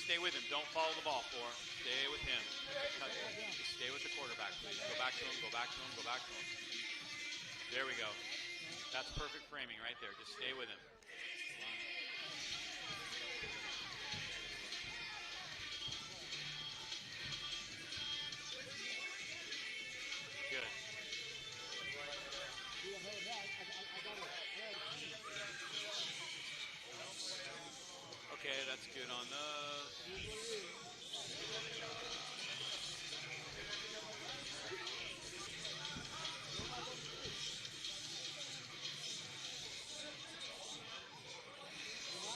stay with him. Don't follow the ball, Four. Stay with him. Just stay with the quarterback, please. Go back to him, go back to him, go back to him. There we go. That's perfect framing right there. Just stay with him. Good. Okay, that's good on those.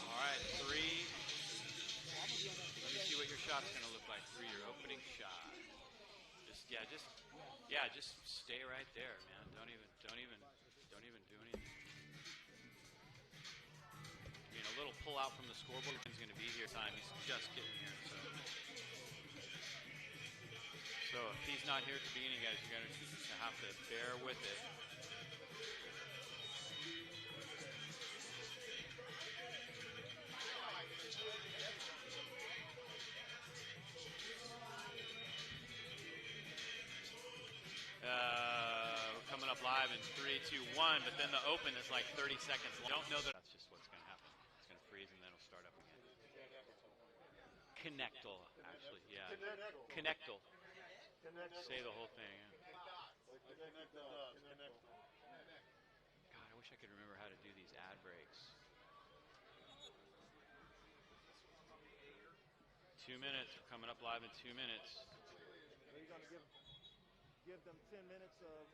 All right, 3. Let me see what your shot's going to look like. 3, your opening shot. Just stay right there, man. Don't even do anything. I mean, a little pull out from the scoreboard is going to be here time. He's just getting here. So if he's not here at the beginning, guys, you're going to have to bear with it. We're coming up live in 3, 2, 1, but then the open is like 30 seconds long. Don't know that. That's just what's going to happen. It's going to freeze and then it'll start up again. Connectal, actually, yeah. Connectal. Say the whole thing. Yeah. God, I wish I could remember how to do these ad breaks. 2 minutes. We're coming up live in 2 minutes. Are you going to give them 10 minutes of...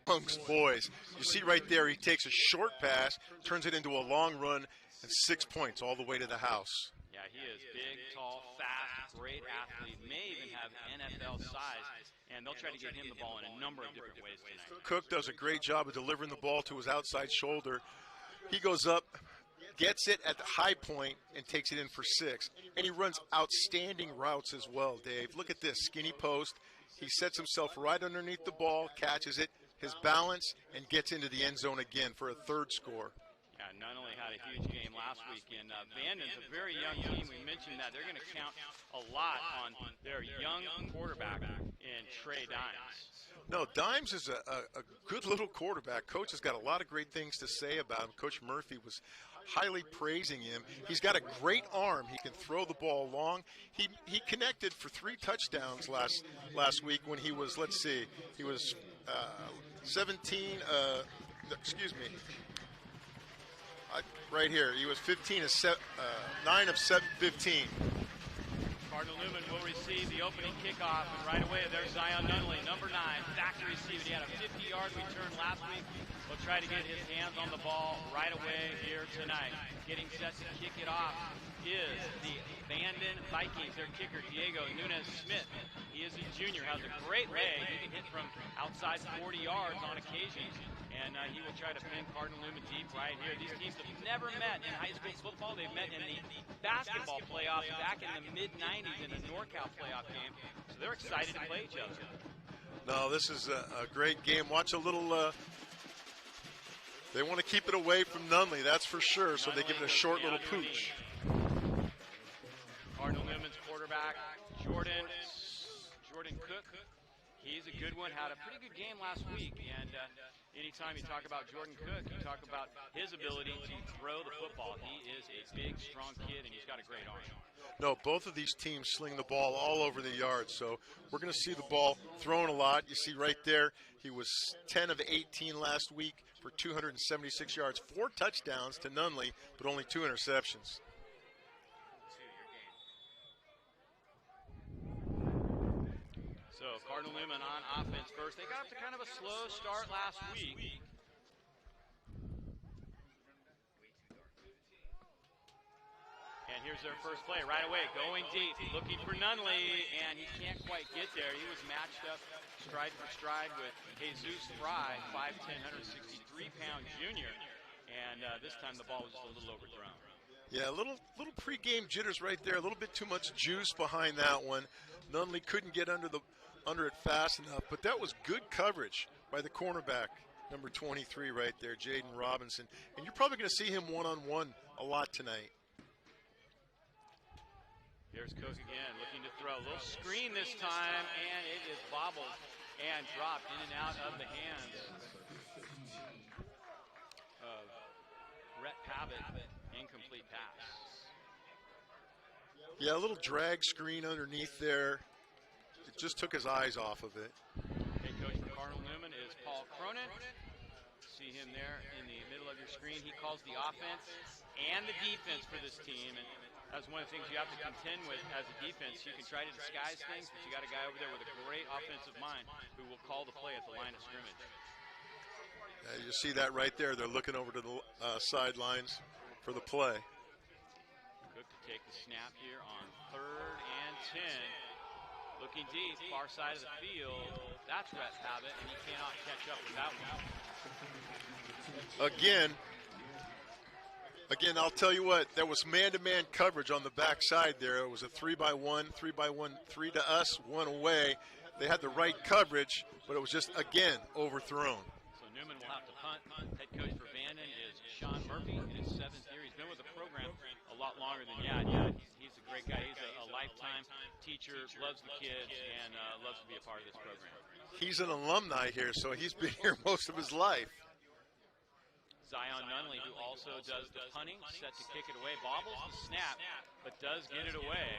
Amongst boys. You see right there, he takes a short pass, turns it into a long run, and 6 points all the way to the house. Yeah, he is big, tall, fast, great athlete, may even have NFL size, and they'll try to get him the ball in a number of different ways tonight. Cook does a great job of delivering the ball to his outside shoulder. He goes up, gets it at the high point, and takes it in for 6. And he runs outstanding routes as well, Dave. Look at this, skinny post. He sets himself right underneath the ball, catches it, his balance, and gets into the end zone again for a 3rd score. Yeah, not only had a huge game last weekend, Vanden's a very young team. We mentioned that. They're going to count a lot on their young quarterback in Trey Dimes. No, Dimes is a good little quarterback. Coach has got a lot of great things to say about him. Coach Murphy was highly praising him. He's got a great arm. He can throw the ball long. He connected for 3 touchdowns last week when he was, let's see, he was 17, excuse me, right here. He was 9 of 15. Cardinal Newman will receive the opening kickoff, and right away there's Zion Nunley, number 9, back to receive it. He had a 50-yard return last week. He'll try to get his hands on the ball right away here tonight. Getting set to kick it off is the Vanden Vikings. Their kicker, Diego Nunez-Smith. He is a junior, has a great leg. He can hit from outside 40 yards on occasion. And he will try to pin Cardinal Newman deep right here. These teams have never met in high school football. They've met in the basketball playoffs back in the mid-'90s in the NorCal playoff game. So they're excited to play each other. No, this is a great game. Watch a little, they want to keep it away from Nunley, that's for sure, so they give it a short little pooch. Cardinal Newman's quarterback, Jordan Cook. He's a good one, had a pretty good game last week, and anytime you talk about Jordan Cook, you talk about his ability to throw the football. He is a big, strong kid, and he's got a great arm. No, both of these teams sling the ball all over the yard, so we're going to see the ball thrown a lot. You see right there, he was 10 of 18 last week for 276 yards, 4 touchdowns to Nunley, but only 2 interceptions. So Cardinal Newman on offense first. They got off to kind of a slow start last week. And here's their first play right away, going deep, looking for Nunley, and he can't quite get there. He was matched up stride for stride with Jesus Fry, 5'10", 163-pound junior, and this time the ball was just a little overthrown. Yeah, a little pregame jitters right there, a little bit too much juice behind that one. Nunley couldn't get under it fast enough, but that was good coverage by the cornerback. Number 23 right there, Jaden Robinson. And you're probably going to see him one-on-one a lot tonight. Here's Cook again, looking to throw. A little screen this time, and it is bobbled and dropped in and out of the hands of Rhett Pavitt. Incomplete pass. Yeah, a little drag screen underneath there. It just took his eyes off of it. Head coach for Cardinal Newman is Paul Cronin. See him there in the middle of your screen. He calls the offense and the defense for this team. And that's one of the things you have to contend with as a defense. You can try to disguise things, but you got a guy over there with a great offensive mind who will call the play at the line of scrimmage. You see that right there. They're looking over to the sidelines for the play. Cook to take the snap here on 3rd and 10. Looking deep, far side of the field. That's Rhett Pavitt, and he cannot catch up with that one. Again, I'll tell you what, there was man-to-man coverage on the backside there. It was a 3-by-1, 3-by-1, 3 to us, 1 away. They had the right coverage, but it was just, again, overthrown. So Newman will have to punt. Head coach for Vanden is Sean Murphy in his 7th year. He's been with the program a lot longer than he's a great guy. He's a lifetime teacher, loves the kids, and loves to be a part of this program. He's an alumni here, so he's been here most of his life. Zion Nunley, who also does the punting, set to kick it away, bobbles the snap, but does get it away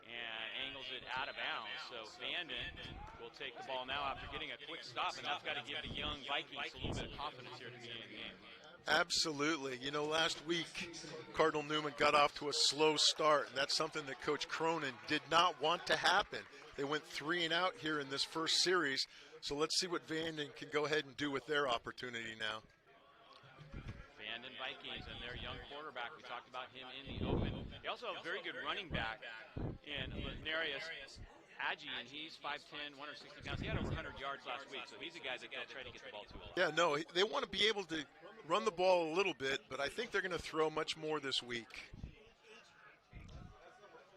and angles it out of bounds. So Vanden will take the ball now after getting a quick stop, and that's got to give the young Vikings a little bit of confidence here to be in the game. Absolutely. You know, last week, Cardinal Newman got off to a slow start, and that's something that Coach Cronin did not want to happen. They went 3 and out here in this first series, so let's see what Vanden can go ahead and do with their opportunity now. Vanden Vikings and their young quarterback. We talked about him in the open. They also have a very good running back in Lenarius Aggie, and he's 5'10", 160 pounds. He had over 100 yards last week, so he's a guy that they'll try to get the ball to a lot. Yeah, no, they want to be able to run the ball a little bit, but I think they're going to throw much more this week.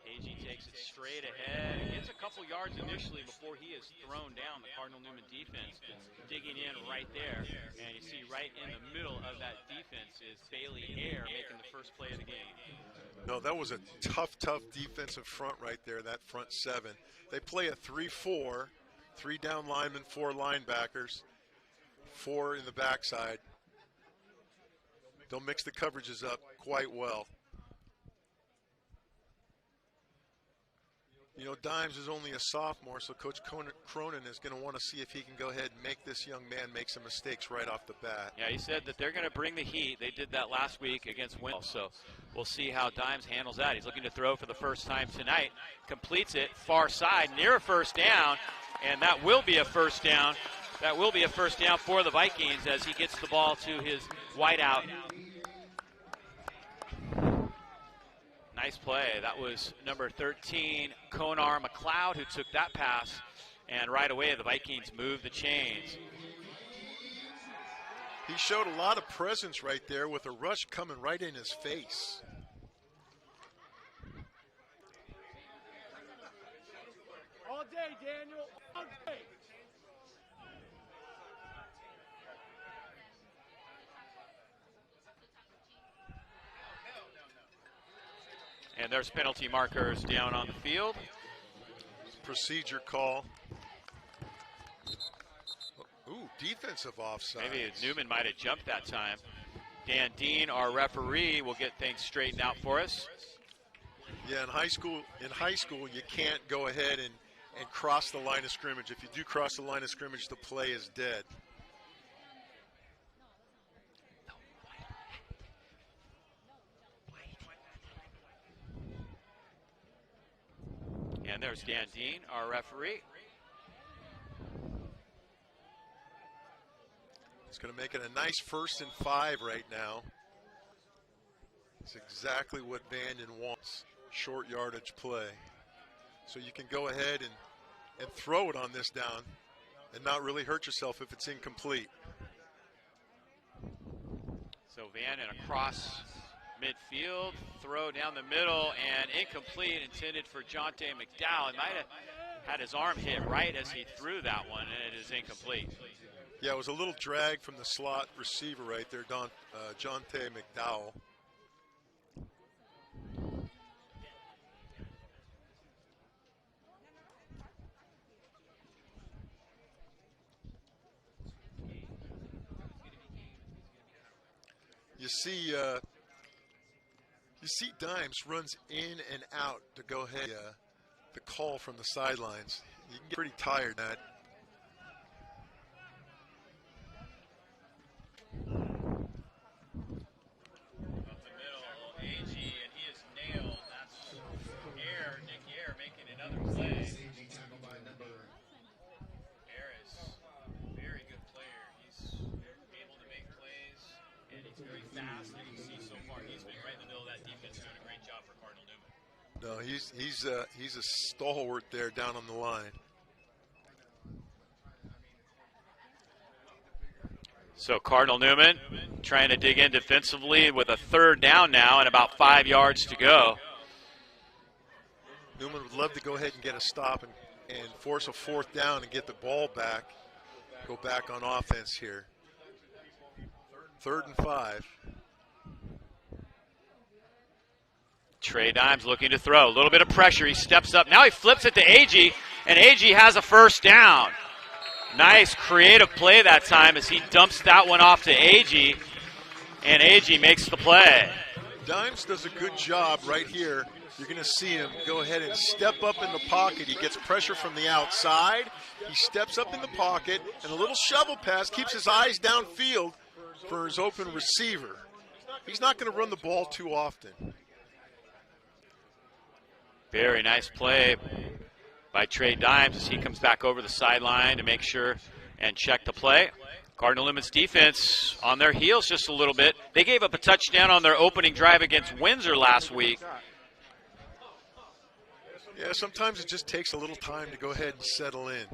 Agee takes it straight ahead and gets a couple yards initially before he is thrown down. The Cardinal Newman defense digging in right there, and you see right in the middle of that defense is Bailey Ayer making the first play of the game. No, that was a tough defensive front right there, that front 7. They play a 3-4, 3 down linemen, 4 linebackers, 4 in the backside. They'll mix the coverages up quite well. You know, Dimes is only a sophomore, so Coach Cronin is going to want to see if he can go ahead and make this young man make some mistakes right off the bat. Yeah, he said that they're going to bring the heat. They did that last week against Wendell, so we'll see how Dimes handles that. He's looking to throw for the first time tonight. Completes it far side, near a first down, and that will be a first down. That will be a first down for the Vikings as he gets the ball to his wideout. Nice play. That was number 13, Konar McLeod, who took that pass. And right away, the Vikings moved the chains. He showed a lot of presence right there with a rush coming right in his face. All day, Daniel, all day. And there's penalty markers down on the field. Procedure call. Ooh, defensive offside. Maybe Newman might have jumped that time. Dan Dean, our referee, will get things straightened out for us. Yeah, in high school, you can't go ahead and cross the line of scrimmage. If you do cross the line of scrimmage, the play is dead. And there's Dan Dean, our referee. It's going to make it a nice 1st and 5 right now. It's exactly what Vanden wants, short yardage play. So you can go ahead and throw it on this down and not really hurt yourself if it's incomplete. So Vanden across midfield, throw down the middle, and incomplete, intended for Jonte McDowell. He might have Had his arm hit right as he threw that one, and it is incomplete. Yeah, it was a little drag from the slot receiver right there, John Tay McDowell. You see Dimes runs in and out to go ahead the call from the sidelines. You can get pretty tired of that. Up the middle, AG, and he is nailed. That's Nick Air making another play. Air is a very good player. He's able to make plays, and he's very fast. And you can see so far he's been right in the middle of that defense, doing a great job for Cardinal Newman. No, he's a stalwart there down on the line. So Cardinal Newman trying to dig in defensively with a third down now and about 5 yards to go. Newman would love to go ahead and get a stop and force a fourth down and get the ball back. Go back on offense here. 3rd and 5. Trey Dimes looking to throw. A little bit of pressure. He steps up. Now he flips it to AG, and AG has a first down. Nice creative play that time as he dumps that one off to AG, and AG makes the play. Dimes does a good job right here. You're going to see him go ahead and step up in the pocket. He gets pressure from the outside. He steps up in the pocket, and a little shovel pass keeps his eyes downfield for his open receiver. He's not going to run the ball too often. Very nice play by Trey Dimes as he comes back over the sideline to make sure and check the play. Cardinal Newman's defense on their heels just a little bit. They gave up a touchdown on their opening drive against Windsor last week. Yeah, sometimes it just takes a little time to go ahead and settle in.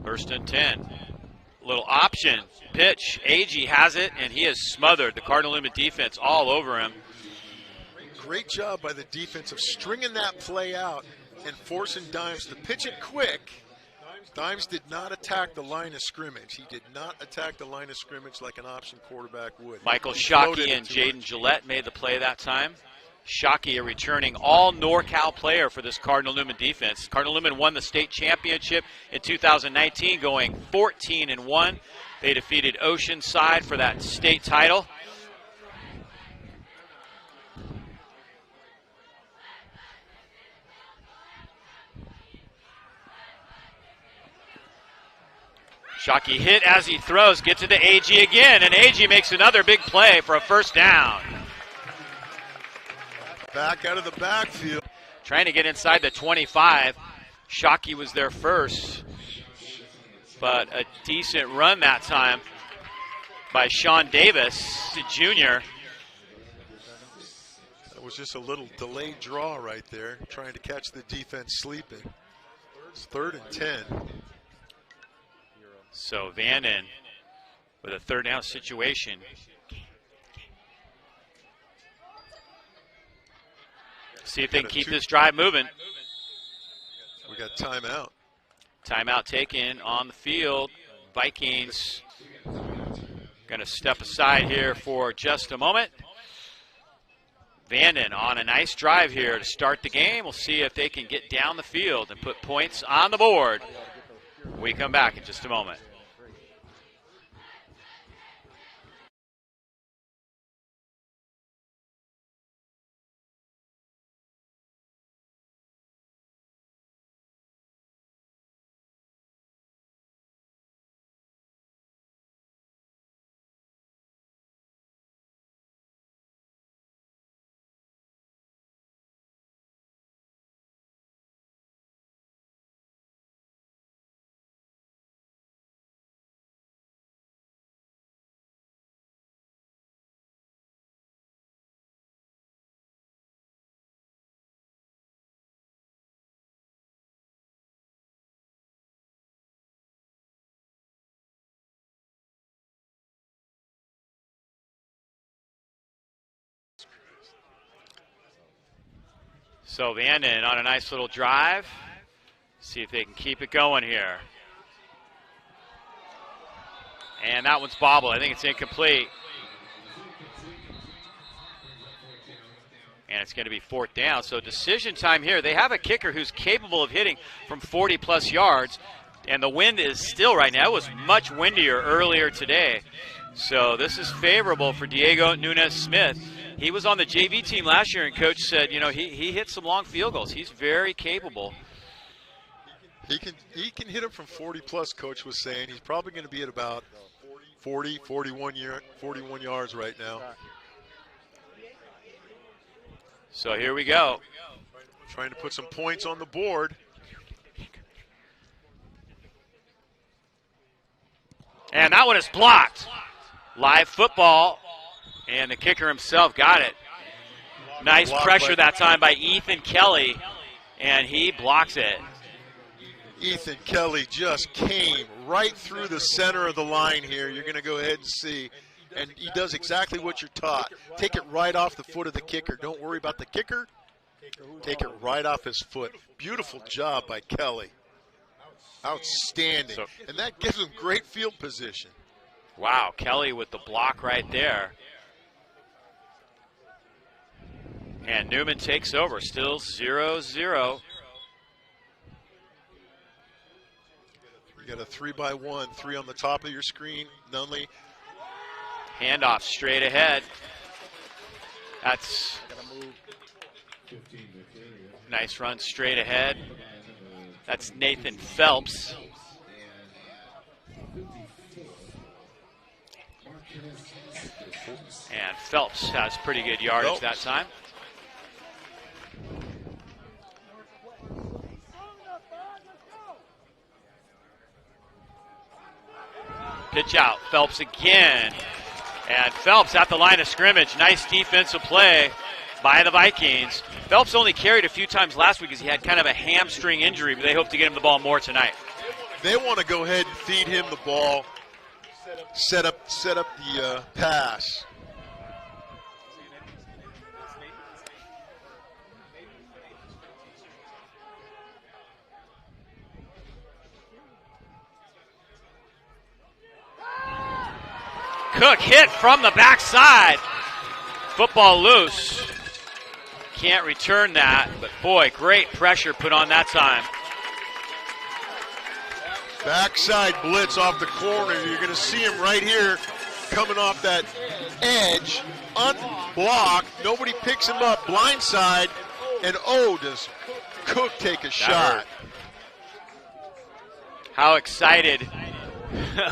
1st and 10. Little option pitch. AG has it, and he has smothered the Cardinal Newman defense all over him. Great job by the defense of stringing that play out and forcing Dimes to pitch it quick. Dimes did not attack the line of scrimmage. He did not attack the line of scrimmage like an option quarterback would. Michael Shockey and Jaden Gillette made the play that time. Shockey, a returning all NorCal player for this Cardinal Newman defense. Cardinal Newman won the state championship in 2019, going 14-1. They defeated Oceanside for that state title. Shockey hit as he throws, gets it to AG again, and AG makes another big play for a first down. Back out of the backfield. Trying to get inside the 25. Shockey was there first, but a decent run that time by Sean Davis, the junior. That was just a little delayed draw right there, trying to catch the defense sleeping. It's 3rd and 10. So Vanden with a third down situation. See if they can keep this drive moving. We got timeout. Timeout taken on the field. Vikings going to step aside here for just a moment. Vanden on a nice drive here to start the game. We'll see if they can get down the field and put points on the board. We come back in just a moment. So Vanden on a nice little drive. See if they can keep it going here. And that one's bobbled. I think it's incomplete. And it's going to be 4th down. So decision time here. They have a kicker who's capable of hitting from 40-plus yards. And the wind is still right now. It was much windier earlier today. So this is favorable for Diego Nunes-Smith. He was on the JV team last year, and Coach said, you know, he hit some long field goals. He's very capable. He can hit him from 40-plus, Coach was saying. He's probably going to be at about 41 yards right now. So here we go. Trying to put some points on the board. And that one is blocked. Live football. And the kicker himself got it. Nice Blocked pressure that time by Ethan Kelly. And he blocks it. Ethan Kelly just came right through the center of the line here. You're going to go ahead and see. And he does exactly what you're taught. Take it right off the foot of the kicker. Don't worry about the kicker. Take it right off his foot. Beautiful job by Kelly. Outstanding. And that gives him great field position. Wow, Kelly with the block right there. And Newman takes over, still 0-0. You got a 3-by-1, 3 on the top of your screen. Nunley. Handoff straight ahead. That's nice run straight ahead. That's Nathan Phelps. And Phelps has pretty good yardage that time. Pitch out, Phelps again. And Phelps at the line of scrimmage. Nice defensive play by the Vikings. Phelps only carried a few times last week because he had kind of a hamstring injury, but they hope to get him the ball more tonight. They want to go ahead and feed him the ball, set up the pass. Cook hit from the backside. Football loose. Can't return that, but boy, great pressure put on that time. Backside blitz off the corner. You're going to see him right here coming off that edge, unblocked. Nobody picks him up, blindside, and does Cook take a shot. How excited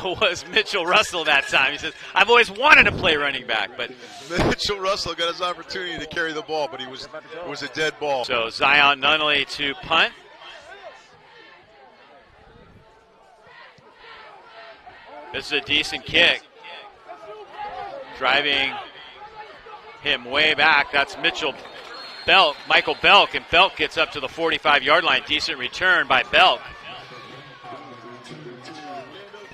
was Mitchell Russell that time. He says, I've always wanted to play running back, but Mitchell Russell got his opportunity to carry the ball, but it was a dead ball. So Zion Nunley to punt. This is a decent kick. Driving him way back. That's Michael Belk, and Belk gets up to the 45-yard line. Decent return by Belk.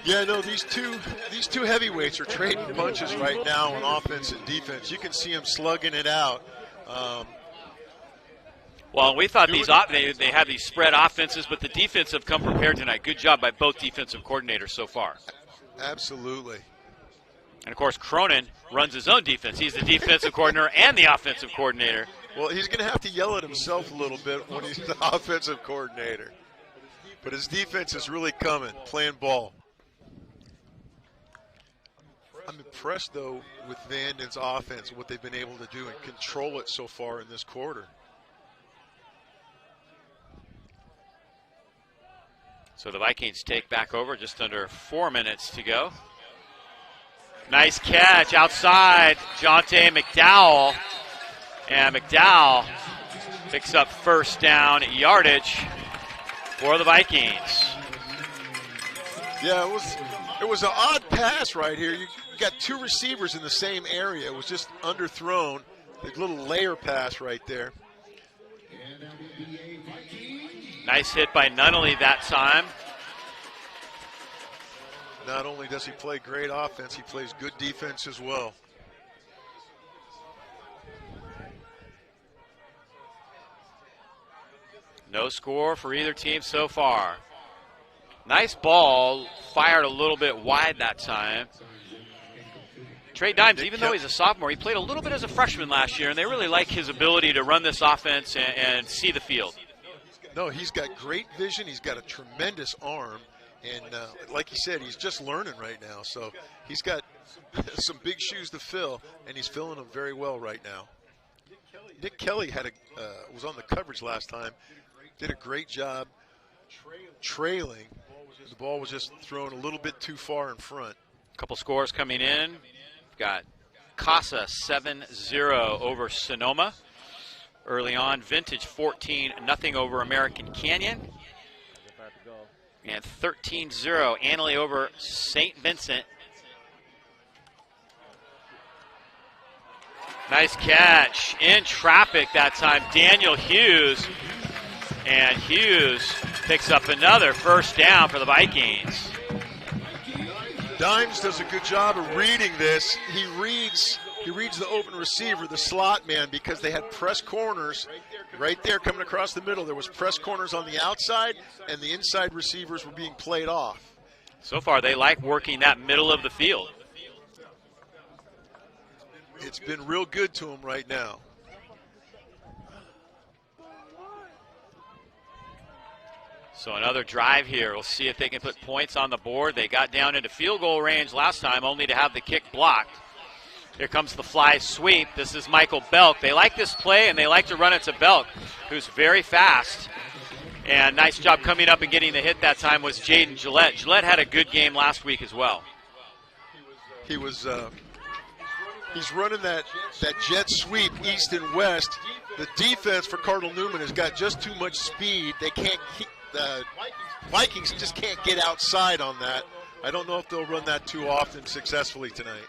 Yeah, no, these two heavyweights are trading punches right now on offense and defense. You can see them slugging it out. Well, we thought they have these spread offenses, but the defense have come prepared tonight. Good job by both defensive coordinators so far. Absolutely. And, of course, Cronin runs his own defense. He's the defensive coordinator and the offensive coordinator. Well, he's going to have to yell at himself a little bit when he's the offensive coordinator. But his defense is really coming, playing ball. I'm impressed, though, with Vanden's offense, what they've been able to do and control it so far in this quarter. So the Vikings take back over, just under 4 minutes to go. Nice catch outside, Jonte McDowell. And McDowell picks up first down yardage for the Vikings. Yeah, it was an odd pass right here. You got two receivers in the same area. It was just underthrown. A little layer pass right there. Nice hit by Nunley that time. Not only does he play great offense, he plays good defense as well. No score for either team so far. Nice ball, fired a little bit wide that time. Trey Dimes, even though he's a sophomore, he played a little bit as a freshman last year, and they really like his ability to run this offense and see the field. No, he's got great vision. He's got a tremendous arm. And like he said, he's just learning right now. So he's got some big shoes to fill, and he's filling them very well right now. Nick Kelly was on the coverage last time, did a great job trailing. The ball was just thrown a little bit too far in front. A couple scores coming in. We've got Casa 7-0 over Sonoma. Early on, Vintage 14-0 over American Canyon. And 13-0, Annalee over St. Vincent. Nice catch in traffic that time, Daniel Hughes. And Hughes picks up another first down for the Vikings. Dimes does a good job of reading this. He reads the open receiver, the slot man, because they had press corners right there coming across the middle. There was press corners on the outside, and the inside receivers were being played off. So far, they like working that middle of the field. It's been real good to him right now. So another drive here. We'll see if they can put points on the board. They got down into field goal range last time, only to have the kick blocked. Here comes the fly sweep. This is Michael Belk. They like this play, and they like to run it to Belk, who's very fast. And nice job coming up and getting the hit that time was Jaden Gillette. Gillette had a good game last week as well. He's running that jet sweep east and west. The defense for Cardinal Newman has got just too much speed. The Vikings just can't get outside on that. I don't know if they'll run that too often successfully tonight.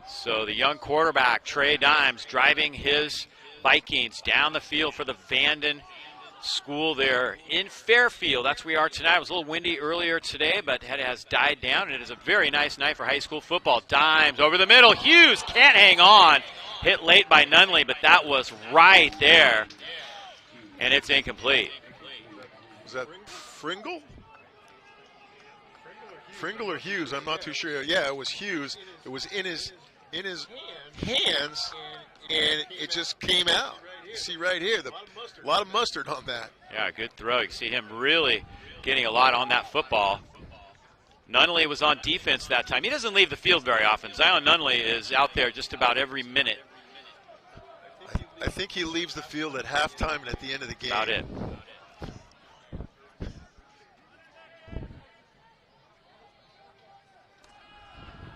So the young quarterback, Trey Dimes, driving his Vikings down the field for the Vanden school there in Fairfield. That's where we are tonight. It was a little windy earlier today, but it has died down, and it is a very nice night for high school football. Dimes over the middle. Hughes can't hang on. Hit late by Nunley, but that was right there, and it's incomplete. Was that Fringle? Fringle or Hughes? I'm not too sure. Yeah, it was Hughes. It was in his hands, and it just came out. You see right here, a lot of mustard on that. Yeah, good throw. You can see him really getting a lot on that football. Nunley was on defense that time. He doesn't leave the field very often. Zion Nunley is out there just about every minute. I think he leaves the field at halftime and at the end of the game. About it.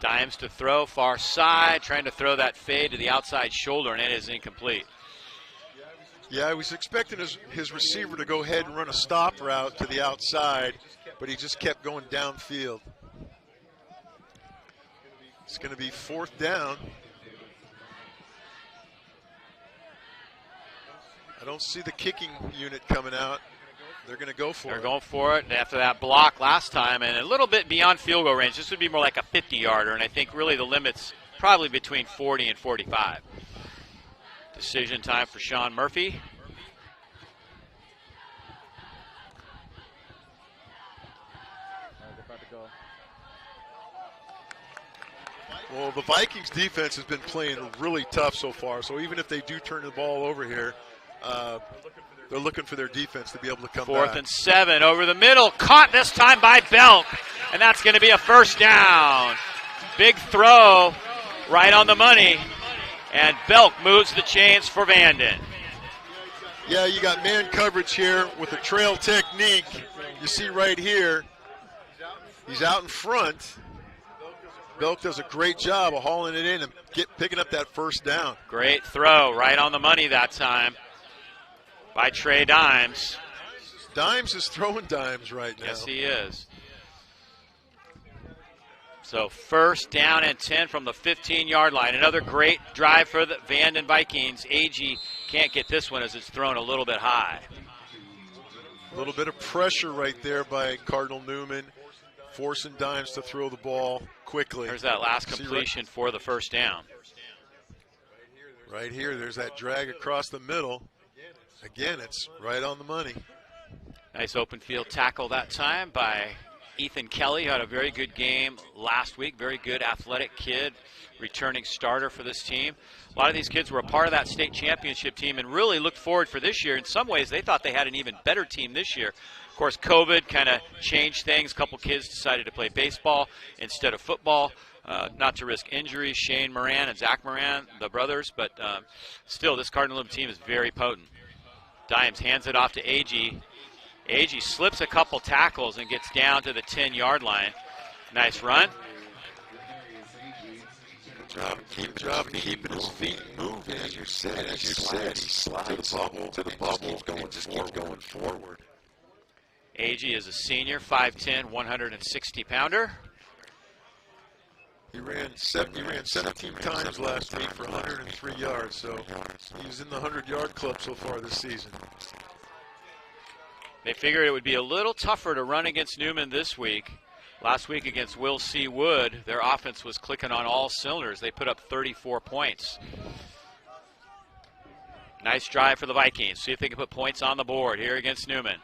Dimes to throw, far side, trying to throw that fade to the outside shoulder, and it is incomplete. Yeah, I was expecting his receiver to go ahead and run a stop route to the outside, but he just kept going downfield. It's going to be fourth down. I don't see the kicking unit coming out. They're going to go for it. They're going for it after that block last time, and a little bit beyond field goal range. This would be more like a 50-yarder, and I think really the limit's probably between 40 and 45. Decision time for Sean Murphy. Well, the Vikings defense has been playing really tough so far, so even if they do turn the ball over here, they're looking for their defense to be able to come back. 4th and 7 over the middle. Caught this time by Belk, and that's going to be a first down. Big throw right on the money, and Belk moves the chains for Vanden. Yeah, you got man coverage here with the trail technique. You see right here, he's out in front. Belk does a great job of hauling it in and picking up that first down. Great throw right on the money that time by Trey Dimes. Dimes is throwing dimes right now. Yes, he is. So first down and 10 from the 15-yard line. Another great drive for the Vanden Vikings. Agee can't get this one as it's thrown a little bit high. A little bit of pressure right there by Cardinal Newman. forcing Dimes to throw the ball quickly. There's that last completion for the first down. Right here, there's that drag across the middle. Again, it's right on the money. Nice open field tackle that time by Ethan Kelly, who had a very good game last week. Very good athletic kid, returning starter for this team. A lot of these kids were a part of that state championship team and really looked forward for this year. In some ways, they thought they had an even better team this year. Of course, COVID kind of changed things. A couple kids decided to play baseball instead of football, not to risk injuries. Shane Moran and Zach Moran, the brothers, but still, this Cardinal Newman team is very potent. Dimes hands it off to Agee. Agee slips a couple tackles and gets down to the 10-yard line. Nice run. Good job keeping his feet moving. As you said, he slides to the bubble, just keeps going forward. Agee is a senior, 5'10", 160-pounder. He ran 17 times last week for 103 yards, so he's in the 100-yard club so far this season. They figured it would be a little tougher to run against Newman this week. Last week against Will C. Wood, their offense was clicking on all cylinders. They put up 34 points. Nice drive for the Vikings. See if they can put points on the board here against Newman.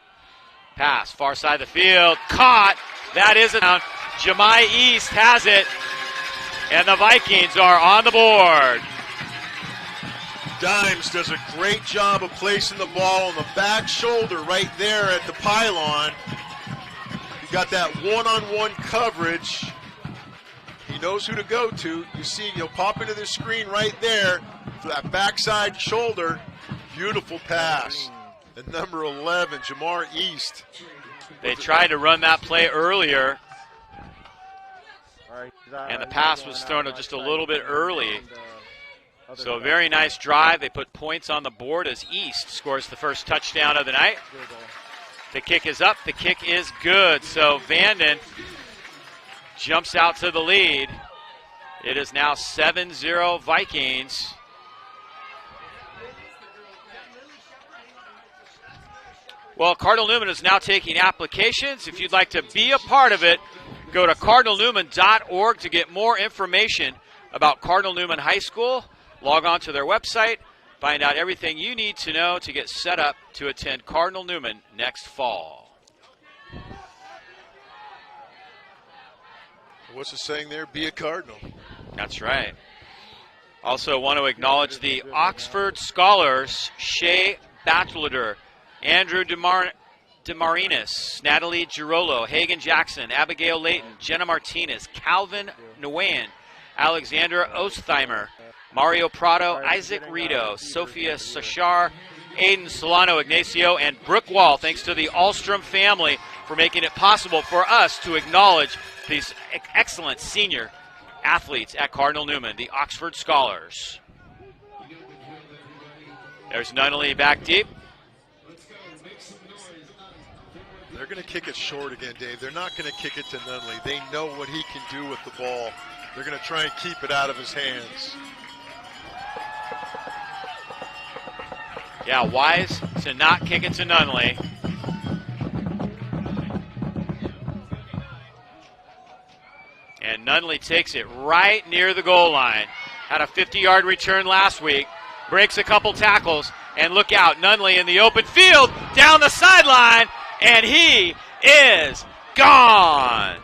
Pass, far side of the field, caught. That is a down. Jemai East has it, and the Vikings are on the board. Dimes does a great job of placing the ball on the back shoulder right there at the pylon. He got that one-on-one coverage. He knows who to go to. You see, he'll pop into the screen right there for that backside shoulder. Beautiful pass. And number 11, Jamar East. They tried to run that play earlier, and the pass was thrown just a little bit early. So a very nice drive. They put points on the board as East scores the first touchdown of the night. The kick is up. The kick is good. So Vanden jumps out to the lead. It is now 7-0 Vikings. Well, Cardinal Newman is now taking applications. If you'd like to be a part of it, go to cardinalnewman.org to get more information about Cardinal Newman High School. Log on to their website, find out everything you need to know to get set up to attend Cardinal Newman next fall. What's the saying there? Be a Cardinal. That's right. Also want to acknowledge the Oxford Scholars, Shea Batchelder, Andrew DeMarinis, Natalie Girolo, Hagen Jackson, Abigail Layton, Jenna Martinez, Calvin Nguyen, Alexander Ostheimer, Mario Prado, Isaac Rito, Sophia Sashar, Aiden Solano Ignacio, and Brooke Wall. Thanks to the Alstrom family for making it possible for us to acknowledge these excellent senior athletes at Cardinal Newman, the Oxford Scholars. There's Nunnally back deep. They're going to kick it short again, Dave. They're not going to kick it to Nunnally. They know what he can do with the ball. They're going to try and keep it out of his hands. Yeah, wise to not kick it to Nunnally. And Nunnally takes it right near the goal line. Had a 50-yard return last week. Breaks a couple tackles. And look out, Nunnally in the open field, down the sideline, and he is gone.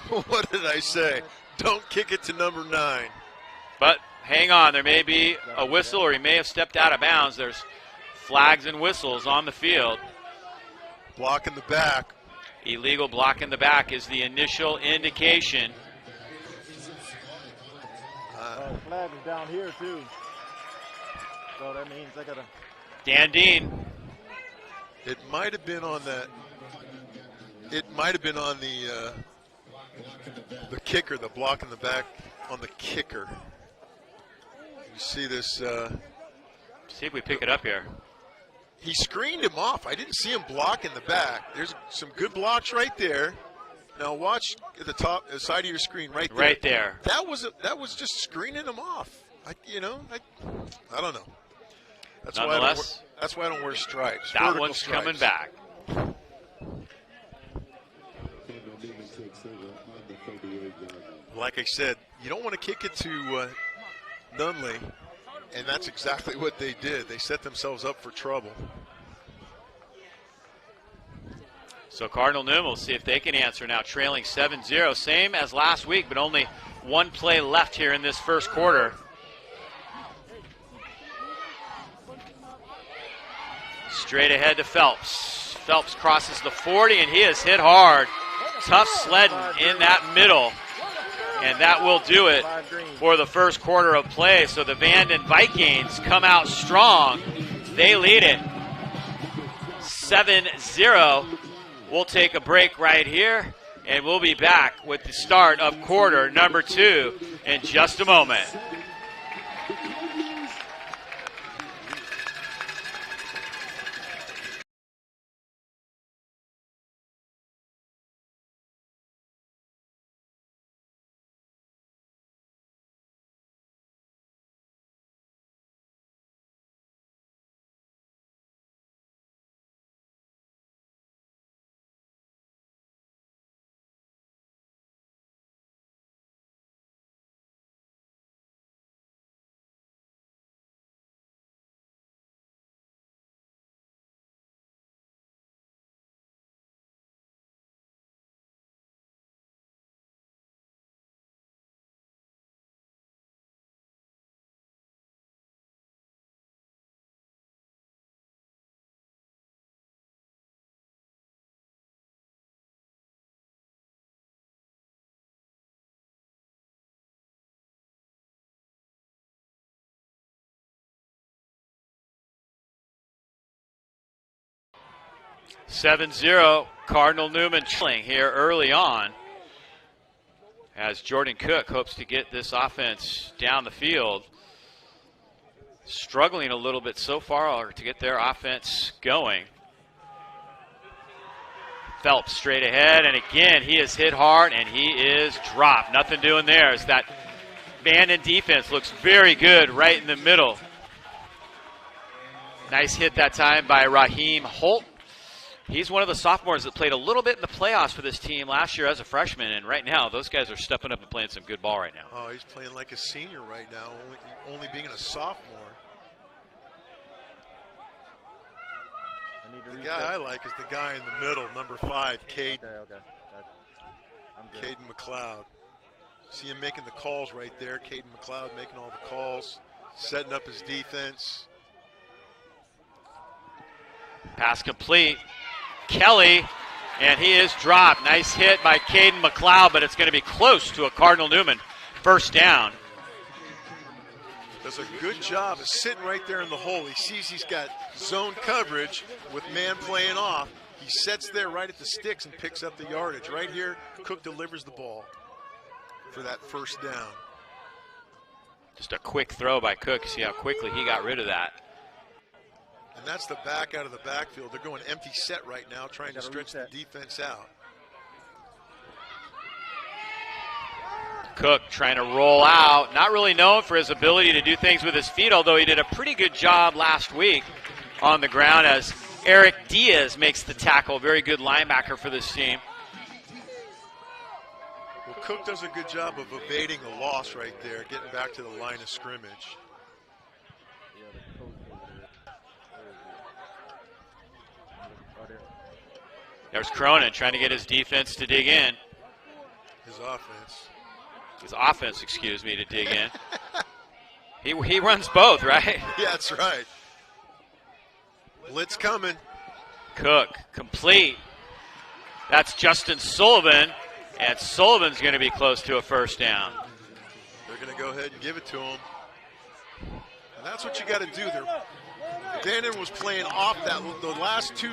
What did I say? Don't kick it to number 9. But hang on, there may be a whistle, or he may have stepped out of bounds. There's flags and whistles on the field. Block in the back. Illegal block in the back is the initial indication. Flag is down here too. So that means they gotta. Dan Dean. It might have been on that. It might have been on the kicker, the block in the back on the kicker. You see this? See if we pick it up here. He screened him off. I didn't see him block in the back. There's some good blocks right there. Now watch at the top, the side of your screen, right there. Right there. That was just screening him off. I don't know. That's Nonetheless, why I don't wear stripes. That Vertical one's stripes. coming back. Like I said, you don't want to kick it to Nunley, and that's exactly what they did. They set themselves up for trouble. So Cardinal Newman will see if they can answer now, trailing 7-0. Same as last week, but only one play left here in this first quarter. Straight ahead to Phelps. Phelps crosses the 40, and he is hit hard. Tough sledding in that middle. And that will do it for the first quarter of play. So the Vanden Vikings come out strong. They lead it 7-0. We'll take a break right here, and we'll be back with the start of quarter number 2 in just a moment. (7-0) Cardinal Newman trailing here early on as Jordan Cook hopes to get this offense down the field. Struggling a little bit so far to get their offense going. Phelps straight ahead, and again he is hit hard and he is dropped. Nothing doing there as that Vanden defense looks very good right in the middle. Nice hit that time by Raheem Holt. He's one of the sophomores that played a little bit in the playoffs for this team last year as a freshman, and right now those guys are stepping up and playing some good ball right now. Oh, he's playing like a senior right now, only being a sophomore. The guy I like is the guy in the middle, number 5, Caden. Okay. Caden McLeod. See him making the calls right there. Caden McLeod making all the calls, setting up his defense. Pass complete. Kelly, and he is dropped. Nice hit by Caden McLeod, but it's going to be close to a Cardinal Newman first down. Does a good job of sitting right there in the hole. He sees he's got zone coverage with man playing off. He sits there right at the sticks and picks up the yardage. Right here, Cook delivers the ball for that first down. Just a quick throw by Cook. See how quickly he got rid of that. And that's the back out of the backfield. They're going empty set right now, trying to stretch the defense out. Cook trying to roll out. Not really known for his ability to do things with his feet, although he did a pretty good job last week on the ground as Eric Diaz makes the tackle. Very good linebacker for this team. Well, Cook does a good job of evading a loss right there, getting back to the line of scrimmage. There's Cronin trying to get his defense to dig in. His offense. His offense, excuse me, to dig in. He runs both, right? Yeah, that's right. Blitz coming. Cook, complete. That's Justin Sullivan, and Sullivan's going to be close to a first down. They're going to go ahead and give it to him. And that's what you got to do. Vanden was playing off the last two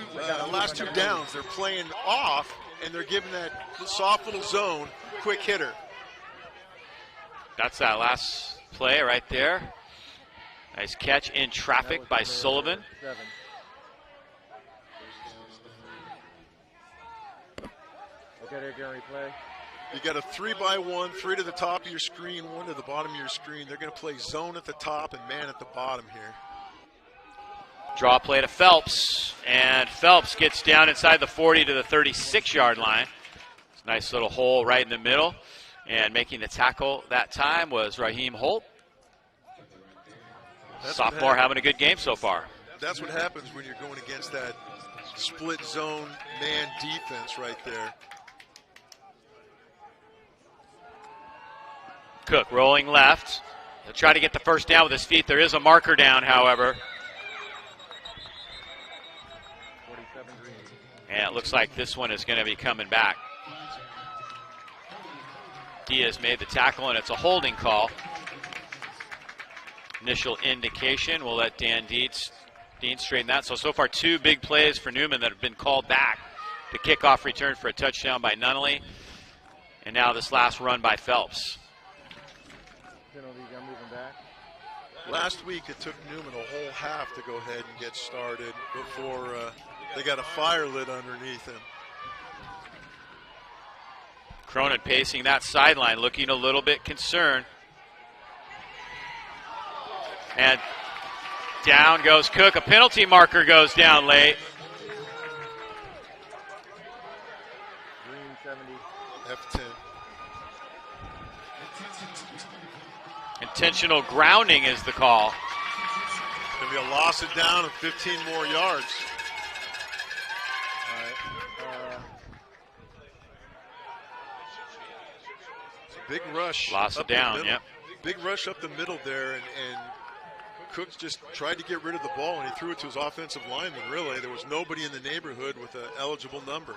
downs. They're playing off, and they're giving that soft little zone quick hitter. That's that last play right there. Nice catch in traffic by Sullivan. Okay, they're going to replay. You got a 3-by-1, 3 to the top of your screen, 1 to the bottom of your screen. They're going to play zone at the top and man at the bottom here. Draw play to Phelps, and Phelps gets down inside the 40 to the 36-yard line. Nice little hole right in the middle. And making the tackle that time was Raheem Holt. Sophomore having a good game so far. That's what happens when you're going against that split zone man defense right there. Cook rolling left. He'll try to get the first down with his feet. There is a marker down, however. And it looks like this one is going to be coming back. Diaz made the tackle, and it's a holding call. Initial indication. We'll let Dean straighten that. So far, 2 big plays for Newman that have been called back. The kickoff return for a touchdown by Nunnally. And now this last run by Phelps. Last week, it took Newman a whole half to go ahead and get started before they got a fire lit underneath him. Cronin pacing that sideline, looking a little bit concerned. And down goes Cook. A penalty marker goes down late. Green 70. F10. Intentional grounding is the call. It's going to be a loss of down of 15 more yards. It's a big rush. Loss of down, yep. Big rush up the middle there, and Cook just tried to get rid of the ball, and he threw it to his offensive lineman, really. There was nobody in the neighborhood with an eligible number.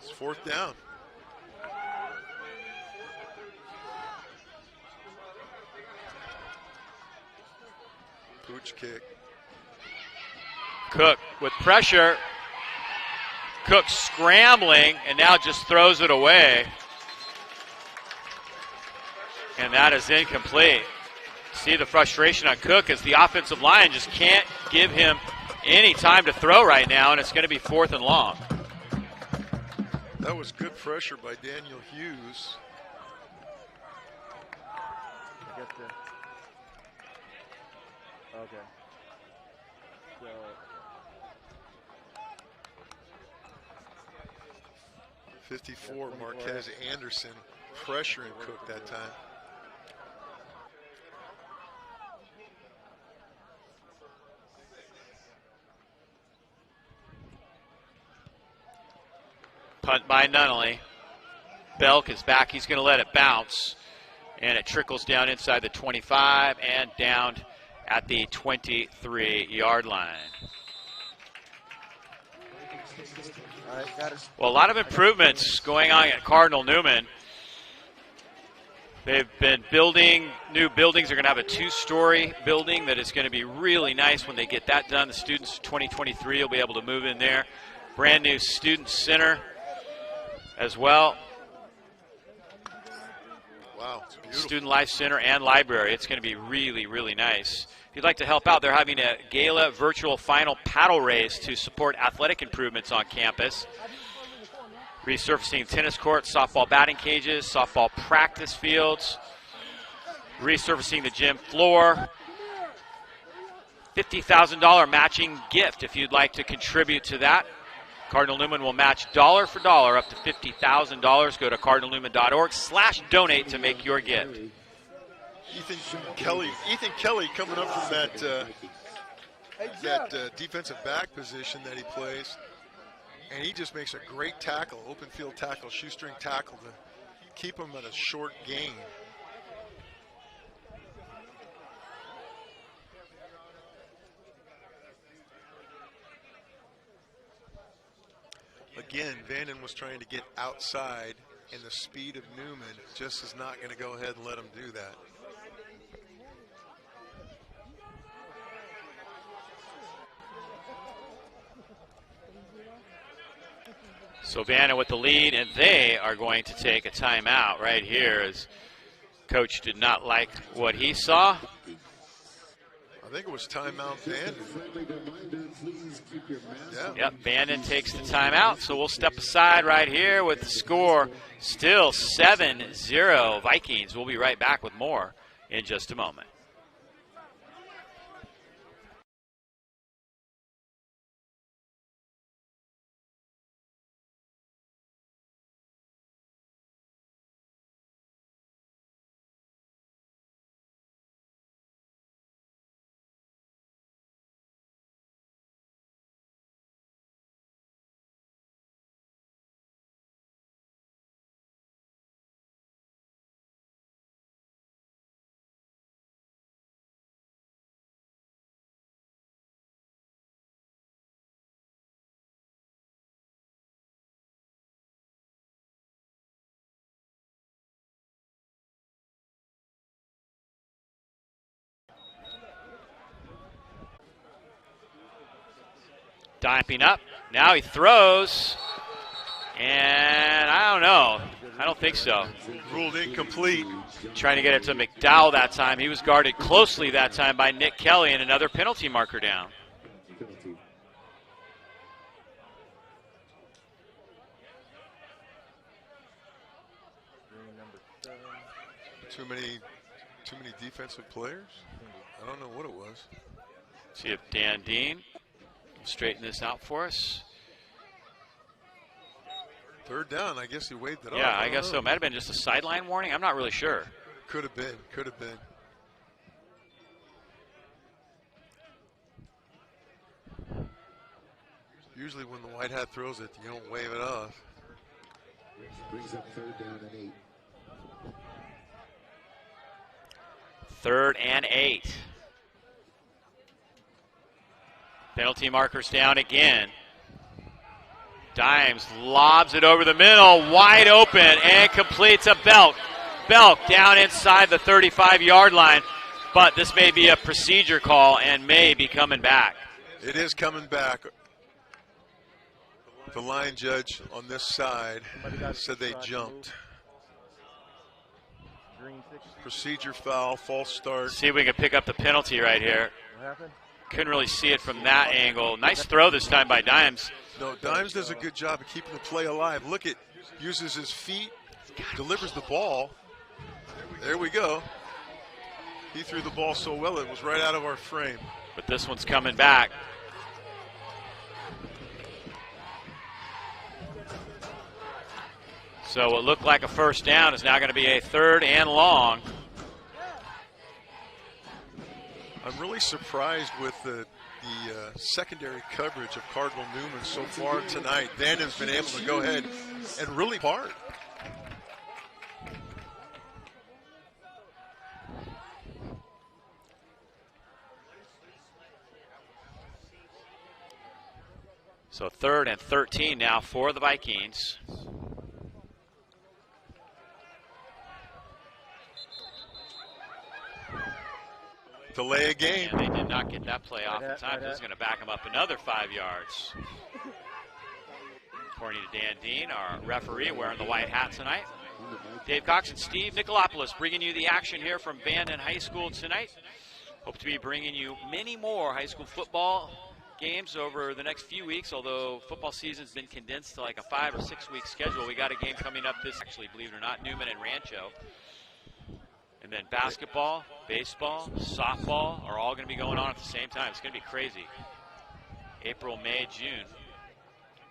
It's 4th down. Pooch kick. Cook with pressure. Cook scrambling and now just throws it away. And that is incomplete. See the frustration on Cook as the offensive line just can't give him any time to throw right now, and it's going to be 4th and long. That was good pressure by Daniel Hughes. Okay. So 54, Marquez Anderson pressuring Cook that time. Punt by Nunnally. Belk is back. He's going to let it bounce. And it trickles down inside the 25 and down at the 23-yard line. all right, got it. Well, a lot of improvements going on at Cardinal Newman. They've been building new buildings. They're going to have a 2-story building that is going to be really nice when they get that done. The students 2023 will be able to move in there. Brand new student center as well. Wow, it's beautiful. Student Life Center and library. It's going to be really, really nice. If you'd like to help out, they're having a gala virtual final paddle race to support athletic improvements on campus. Resurfacing tennis courts, softball batting cages, softball practice fields, resurfacing the gym floor. $50,000 matching gift if you'd like to contribute to that. Cardinal Newman will match dollar for dollar up to $50,000. Go to cardinalnewman.org/donate to make your gift. Ethan Kelly coming up from that defensive back position that he plays. And he just makes a great tackle, open field tackle, shoestring tackle to keep him at a short gain. Again, Vanden was trying to get outside, and the speed of Newman just is not going to go ahead and let him do that. So Vanden with the lead, and they are going to take a timeout right here as Coach did not like what he saw. I think it was timeout Vanden. Yeah. Yep, Vanden takes the timeout, so we'll step aside right here with the score still 7-0 Vikings. We'll be right back with more in just a moment. Diving up. Now he throws. And I don't know. I don't think so. Ruled incomplete. Trying to get it to McDowell that time. He was guarded closely that time by Nick Kelly, and another penalty marker down. Too many defensive players? I don't know what it was. See if Dan Dean can straighten this out for us. Third down, I guess he waved it off. Yeah, I guess so. Might have been just a sideline warning. I'm not really sure. Could have been. Could have been. Usually when the white hat throws it, you don't wave it off. Brings up 3rd down and 8. 3rd and 8. Penalty markers down again. Dimes lobs it over the middle, wide open, and completes a Belk. Belk down inside the 35-yard line, but this may be a procedure call and may be coming back. It is coming back. The line judge on this side said they jumped. Procedure foul, false start. See if we can pick up the penalty right here. What happened? Couldn't really see it from that angle. Nice throw this time by Dimes. No, Dimes does a good job of keeping the play alive. Look at, uses his feet, delivers the ball. There we go. He threw the ball so well it was right out of our frame. But this one's coming back. So what looked like a first down is now going to be a 3rd and long. I'm really surprised with the secondary coverage of Cardinal Newman so far tonight. Vanden's been able to go ahead and really part. So 3rd and 13 now for the Vikings. Delay a game. And they did not get that play off in time. This is going to back them up another 5 yards. According to Dan Dean, our referee wearing the white hat tonight. Dave Cox and Steve Nicolopoulos bringing you the action here from Vanden High School tonight. Hope to be bringing you many more high school football games over the next few weeks, although football season's been condensed to like a 5 or 6 week schedule. We got a game coming up this, actually, believe it or not, Newman and Rancho. And then basketball, baseball, softball are all going to be going on at the same time. It's going to be crazy. April, May, June.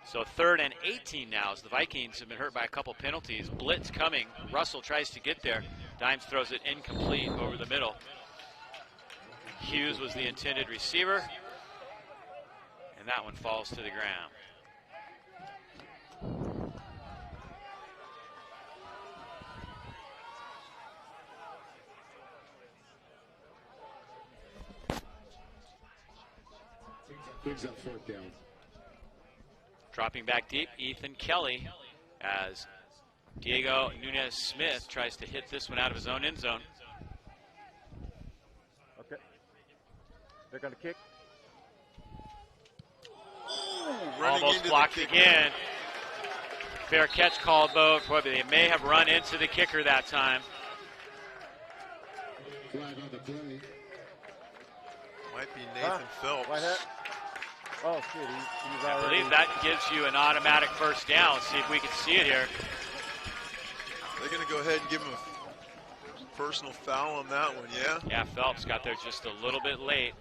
So 3rd and 18 now as the Vikings have been hurt by a couple penalties. Blitz coming. Russell tries to get there. Dimes throws it incomplete over the middle. Hughes was the intended receiver. And that one falls to the ground. Brings up 4th down. Dropping back deep, Ethan Kelly, as Diego Nunez-Smith tries to hit this one out of his own end zone. Okay. They're going to kick. Almost blocked again. Fair catch called, though. They may have run into the kicker that time. Flag on the play. Might be Nathan Phelps. White hat. Oh, shit. He's I already. believe that gives you an automatic first down. Let's see if we can see it here. They're going to go ahead and give him a personal foul on that one, yeah? Yeah, Phelps got there just a little bit late.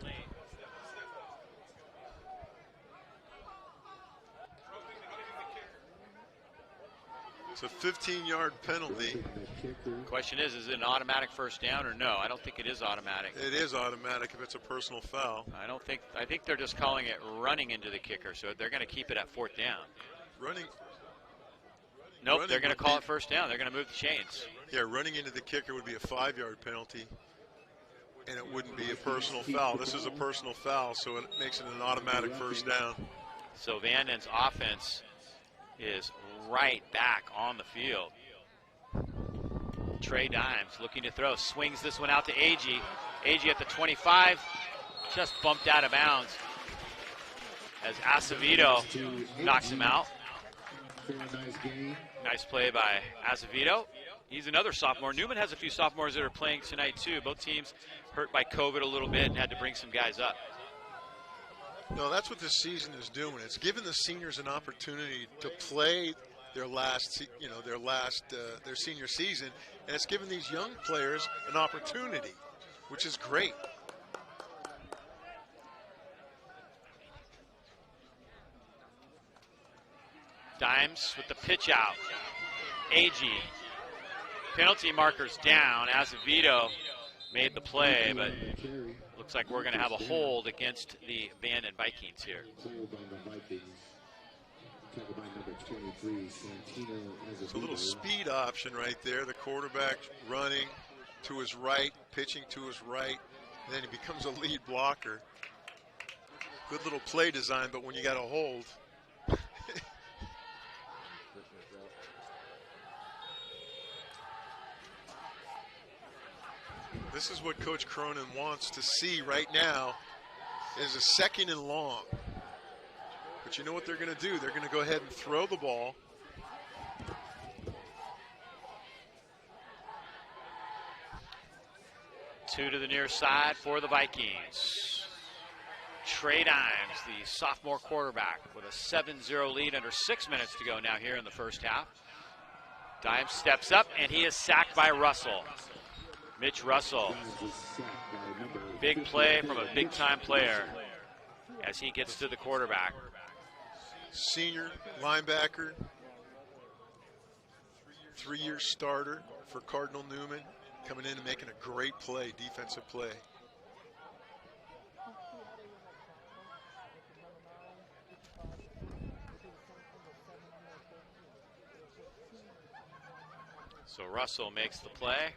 It's a 15-yard penalty. Question is it an automatic first down or no? I don't think it is automatic. It is automatic if it's a personal foul. I think they're just calling it running into the kicker, so they're going to keep it at 4th down. Running. Nope, running they're going to would call be- it first down. They're going to move the chains. Yeah, running into the kicker would be a 5-yard penalty, and it wouldn't be a personal foul. This is a personal foul, so it makes it an automatic first down. So Vanden's offense is right back on the field. Trey Dimes looking to throw, swings this one out to Agee. Agee at the 25, just bumped out of bounds. as Acevedo knocks him out. Very nice game. Nice play by Acevedo. He's another sophomore. Newman has a few sophomores that are playing tonight too. Both teams hurt by COVID a little bit and had to bring some guys up. No, that's what this season is doing. It's giving the seniors an opportunity to play their their senior season, and it's giving these young players an opportunity, which is great. Dimes with the pitch out. AG. Penalty markers down. Acevedo made the play, but looks like we're going to have a hold against the Vanden Vikings here. Hold on the Vikings. Tackled by number 23, Santino Acevedo. It's a little speed option right there. The quarterback running to his right, pitching to his right, and then he becomes a lead blocker. Good little play design, but when you got a hold. This is what Coach Cronin wants to see right now is a 2nd and long. But you know what they're going to do? They're going to go ahead and throw the ball. Two to the near side for the Vikings. Trey Dimes, the sophomore quarterback, with a 7-0 lead under 6 minutes to go now here in the first half. Dimes steps up, and he is sacked by Russell. Mitch Russell. Big play from a big-time player as he gets to the quarterback. Senior linebacker, 3-year starter for Cardinal Newman, coming in and making a great play, defensive play. So Russell makes the play.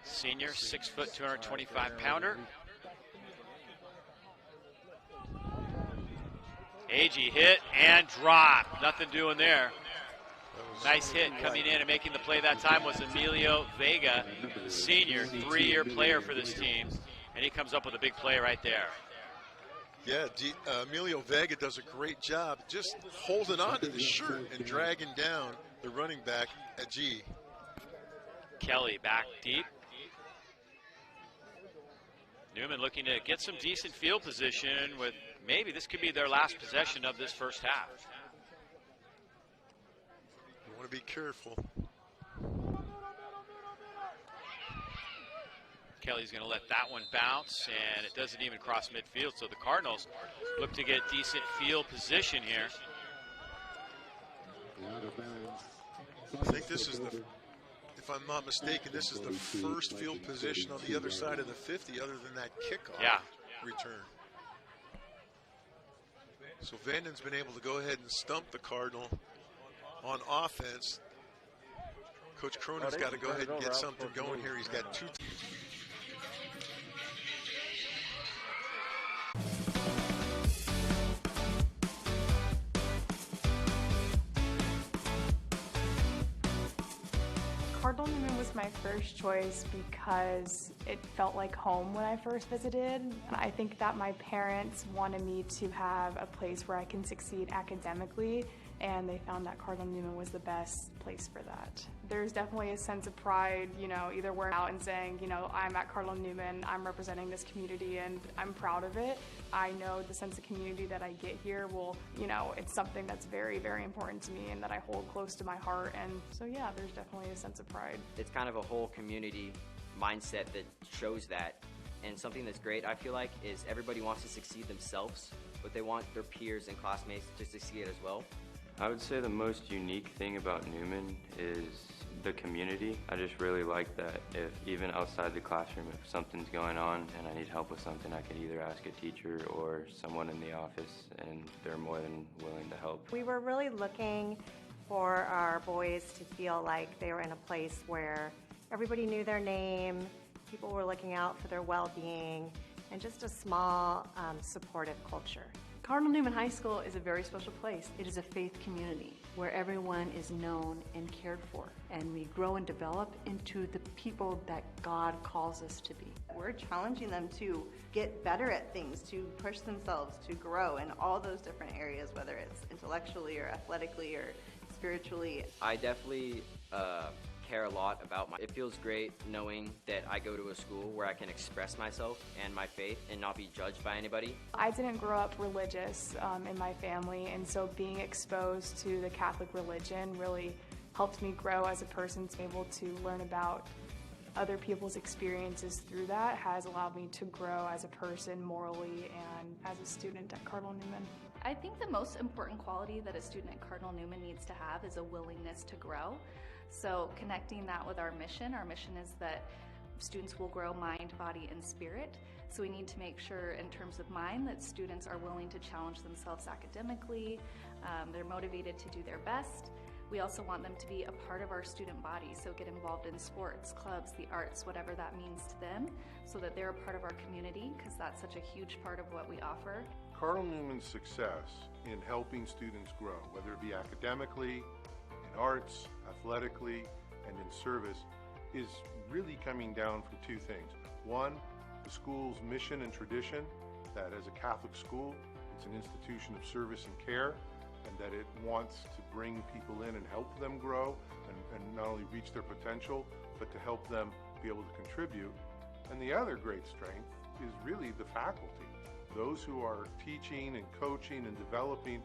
Senior, 6 foot, 225-pounder. AG hit and drop. Nothing doing there. Nice hit coming in and making the play that time was Emilio Vega, the senior, 3-year player for this team. And he comes up with a big play right there. Yeah, Emilio Vega does a great job just holding on to the shirt and dragging down the running back at G. Kelly back deep. Newman looking to get some decent field position with maybe this could be their last possession of this first half. You want to be careful. Kelly's going to let that one bounce, and it doesn't even cross midfield, so the Cardinals look to get decent field position here. I think this is the, if I'm not mistaken, this is the first field position on the other side of the 50 other than that kickoff return. So Vanden's been able to go ahead and stump the Cardinal on offense. Coach Cronin's got to go ahead and get something going here. He's got 2. Cardinal Newman was my first choice because it felt like home when I first visited. I think that my parents wanted me to have a place where I can succeed academically, and they found that Cardinal Newman was the best place for that. There's definitely a sense of pride, you know, either wearing out and saying, you know, I'm at Cardinal Newman, I'm representing this community, and I'm proud of it. I know the sense of community that I get here will, you know, it's something that's very, very important to me and that I hold close to my heart. And so, yeah, there's definitely a sense of pride. It's kind of a whole community mindset that shows that. And something that's great, I feel like, is everybody wants to succeed themselves, but they want their peers and classmates to succeed as well. I would say the most unique thing about Newman is the community. I just really like that if even outside the classroom, if something's going on and I need help with something, I could either ask a teacher or someone in the office, and they're more than willing to help. We were really looking for our boys to feel like they were in a place where everybody knew their name, people were looking out for their well-being, and just a small, supportive culture. Cardinal Newman High School is a very special place. It is a faith community. where everyone is known and cared for, and we grow and develop into the people that God calls us to be. We're challenging them to get better at things, to push themselves, to grow in all those different areas, whether it's intellectually or athletically or spiritually. I definitely care a lot about it feels great knowing that I go to a school where I can express myself and my faith and not be judged by anybody. I didn't grow up religious in my family, and so being exposed to the Catholic religion really helped me grow as a person. To be able to learn about other people's experiences through that has allowed me to grow as a person morally and as a student at Cardinal Newman. I think the most important quality that a student at Cardinal Newman needs to have is a willingness to grow. So connecting that with our mission is that students will grow mind, body, and spirit. So we need to make sure in terms of mind that students are willing to challenge themselves academically, they're motivated to do their best. We also want them to be a part of our student body, so get involved in sports, clubs, the arts, whatever that means to them, so that they're a part of our community, because that's such a huge part of what we offer. Cardinal Newman's success in helping students grow, whether it be academically, in arts, athletically, and in service, is really coming down from two things. One, the school's mission and tradition, that as a Catholic school, it's an institution of service and care, and that it wants to bring people in and help them grow and not only reach their potential, but to help them be able to contribute. And the other great strength is really the faculty. Those who are teaching and coaching and developing,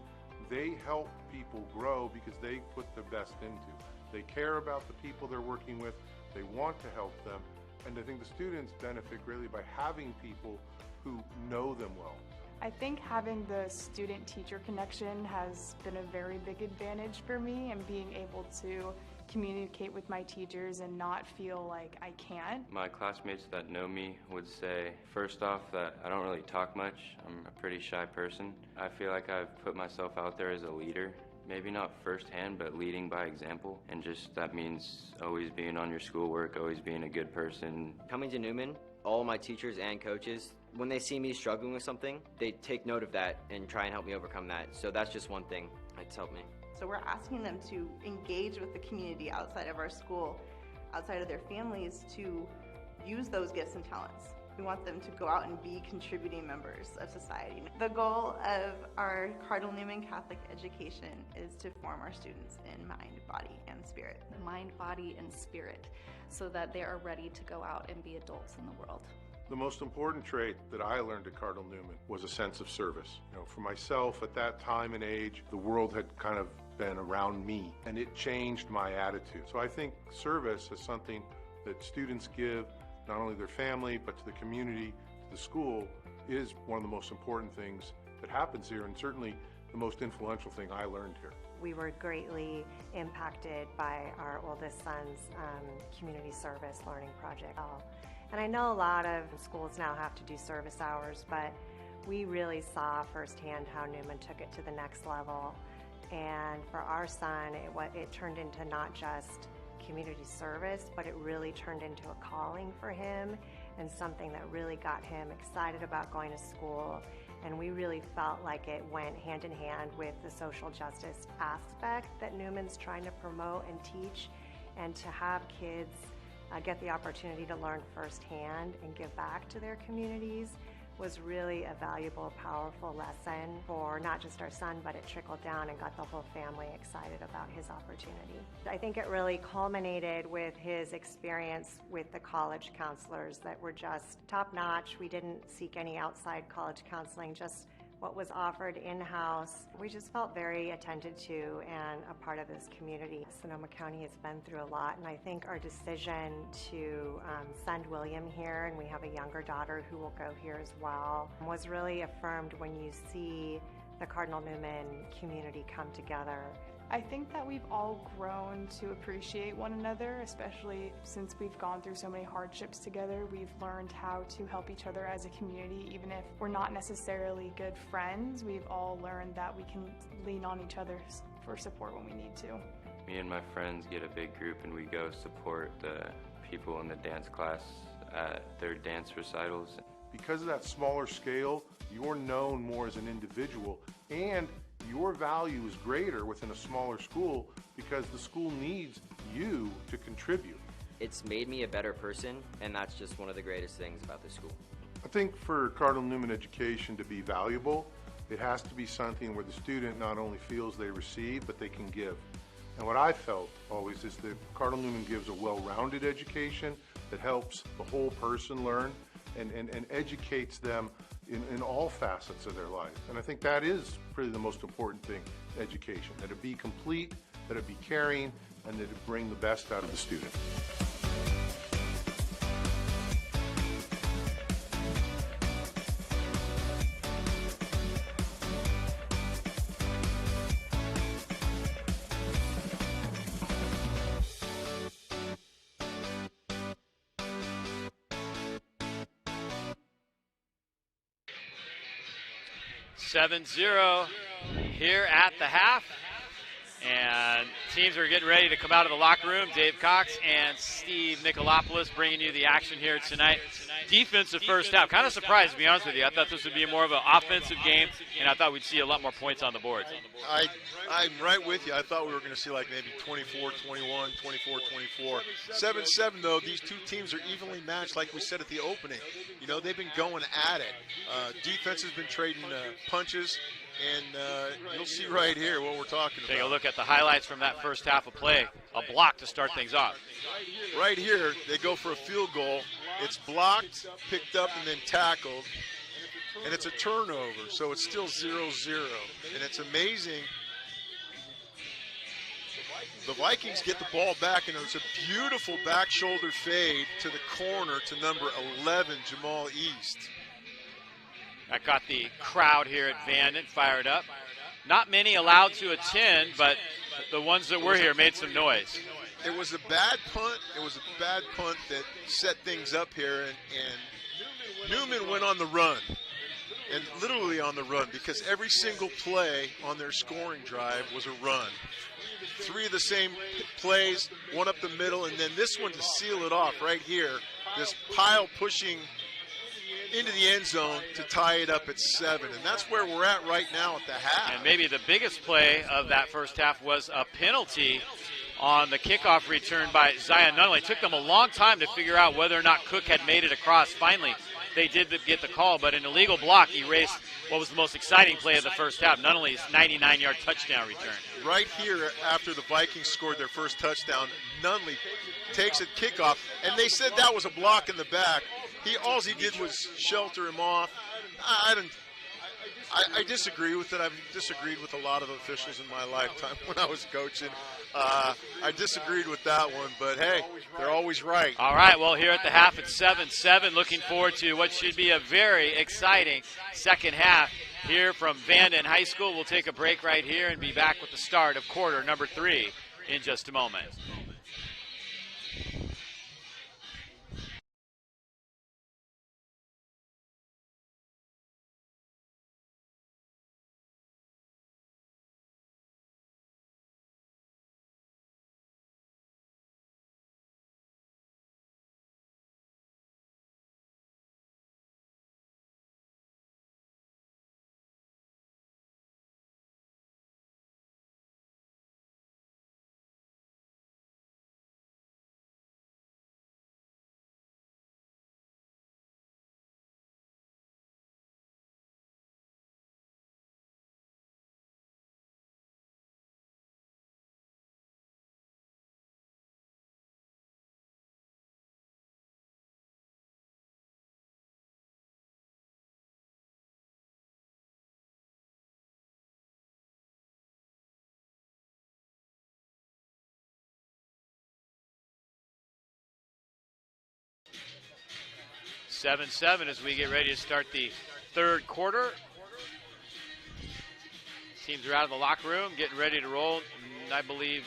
they help people grow because they put their best into. They care about the people they're working with, they want to help them, and I think the students benefit greatly by having people who know them well. I think having the student-teacher connection has been a very big advantage for me, and being able to communicate with my teachers and not feel like I can't. My classmates that know me would say, first off, that I don't really talk much. I'm a pretty shy person. I feel like I've put myself out there as a leader. Maybe not firsthand, but leading by example. And just that means always being on your schoolwork, always being a good person. Coming to Newman, all my teachers and coaches, when they see me struggling with something, they take note of that and try and help me overcome that. So that's just one thing that's helped me. So we're asking them to engage with the community outside of our school, outside of their families, to use those gifts and talents. We want them to go out and be contributing members of society. The goal of our Cardinal Newman Catholic education is to form our students in mind, body, and spirit. Mind, body, and spirit, so that they are ready to go out and be adults in the world. The most important trait that I learned at Cardinal Newman was a sense of service. For myself at that time and age, the world had kind of been around me, and it changed my attitude. So I think service is something that students give not only their family, but to the community, to the school, is one of the most important things that happens here, and certainly the most influential thing I learned here. We were greatly impacted by our oldest son's community service learning project. And I know a lot of schools now have to do service hours, but we really saw firsthand how Newman took it to the next level. And for our son, it turned into not just community service, but it really turned into a calling for him and something that really got him excited about going to school. And we really felt like it went hand in hand with the social justice aspect that Newman's trying to promote and teach, and to have kids get the opportunity to learn firsthand and give back to their communities was really a valuable, powerful lesson for not just our son, but it trickled down and got the whole family excited about his opportunity. I think it really culminated with his experience with the college counselors that were just top-notch. We didn't seek any outside college counseling, just what was offered in-house. We just felt very attended to and a part of this community. Sonoma County has been through a lot, and I think our decision to send William here, and we have a younger daughter who will go here as well, was really affirmed when you see the Cardinal Newman community come together. I think that we've all grown to appreciate one another, especially since we've gone through so many hardships together. We've learned how to help each other as a community, even if we're not necessarily good friends. We've all learned that we can lean on each other for support when we need to. Me and my friends get a big group and we go support the people in the dance class at their dance recitals. Because of that smaller scale, you're known more as an individual, and your value is greater within a smaller school because the school needs you to contribute. It's made me a better person, and that's just one of the greatest things about this school. I think for Cardinal Newman education to be valuable, it has to be something where the student not only feels they receive, but they can give. And what I felt always is that Cardinal Newman gives a well-rounded education that helps the whole person learn and educates them in all facets of their life. And I think that is really the most important thing, education, that it be complete, that it be caring, and that it bring the best out of the student. Seven 0 here at the half, and teams are getting ready to come out of the locker room. Dave Cox and Steve Nicolopoulos bringing you the action here tonight. Defensive first half. Kind of surprised, to be honest with you. I thought this would be more of an offensive game, and I thought we'd see a lot more points on the board. I'm right with you. I thought we were going to see like maybe 24-21, 24-24. 7-7, though, these two teams are evenly matched like we said at the opening. You know, they've been going at it. Defense has been trading punches, and you'll see right here what we're talking about. Take a look at the highlights from that first half of play. A block to start things off. Right here, they go for a field goal. It's blocked, picked up, and then tackled. And it's a turnover, so it's still 0-0. And it's amazing. The Vikings get the ball back, and it's a beautiful back shoulder fade to the corner to number 11, Jamal East. That got the crowd here at Vanden fired up. Not many allowed to attend, but the ones that were here made some noise. It was a bad punt. It was a bad punt that set things up here, and Newman went on the run, and literally on the run, because every single play on their scoring drive was a run. Three of the same plays, one up the middle, and then this one to seal it off right here, this pile pushing into the end zone to tie it up at 7. And that's where we're at right now at the half. And maybe the biggest play of that first half was a penalty on the kickoff return by Zion Nunley. It took them a long time to figure out whether or not Cook had made it across. Finally, they did get the call, but an illegal block erased what was the most exciting play of the first half, Nunley's 99-yard touchdown return. Right here, after the Vikings scored their first touchdown, Nunley takes a kickoff, and they said that was a block in the back. All he did was shelter him off. I disagree with it. I've disagreed with a lot of officials in my lifetime when I was coaching. I disagreed with that one, but hey, they're always right. All right, well, here at the half, it's 7-7. Looking forward to what should be a very exciting second half here from Vanden High School. We'll take a break right here and be back with the start of quarter number 3 in just a moment. Seven 7 as we get ready to start the third quarter. Teams are out of the locker room, getting ready to roll. And I believe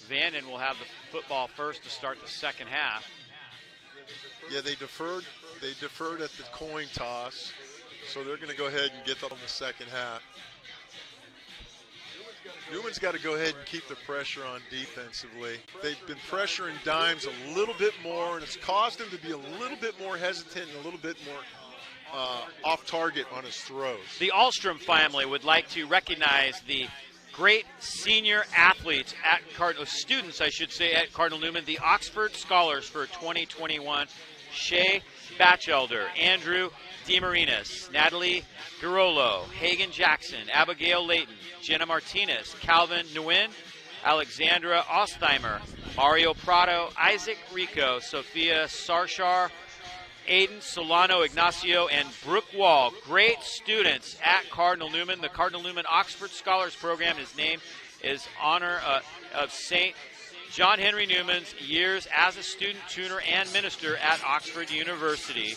Vanden will have the football first to start the second half. Yeah, they deferred at the coin toss, so they're going to go ahead and get them in the second half. Newman's got to go ahead and keep the pressure on defensively. They've been pressuring Dimes a little bit more, and it's caused them to be a little bit more hesitant and a little bit more off target on his throws. The Ahlstrom family would like to recognize the great senior athletes at students, I should say, at Cardinal Newman, the Oxford Scholars for 2021. Shay Batchelder, Andrew DeMarinis, Natalie Garolo, Hagen Jackson, Abigail Layton, Jenna Martinez, Calvin Nguyen, Alexandra Ostheimer, Mario Prado, Isaac Rico, Sophia Sarshar, Aiden Solano Ignacio, and Brooke Wall. Great students at Cardinal Newman. The Cardinal Newman Oxford Scholars Program, his name is honor of St. John Henry Newman's years as a student, tutor, and minister at Oxford University.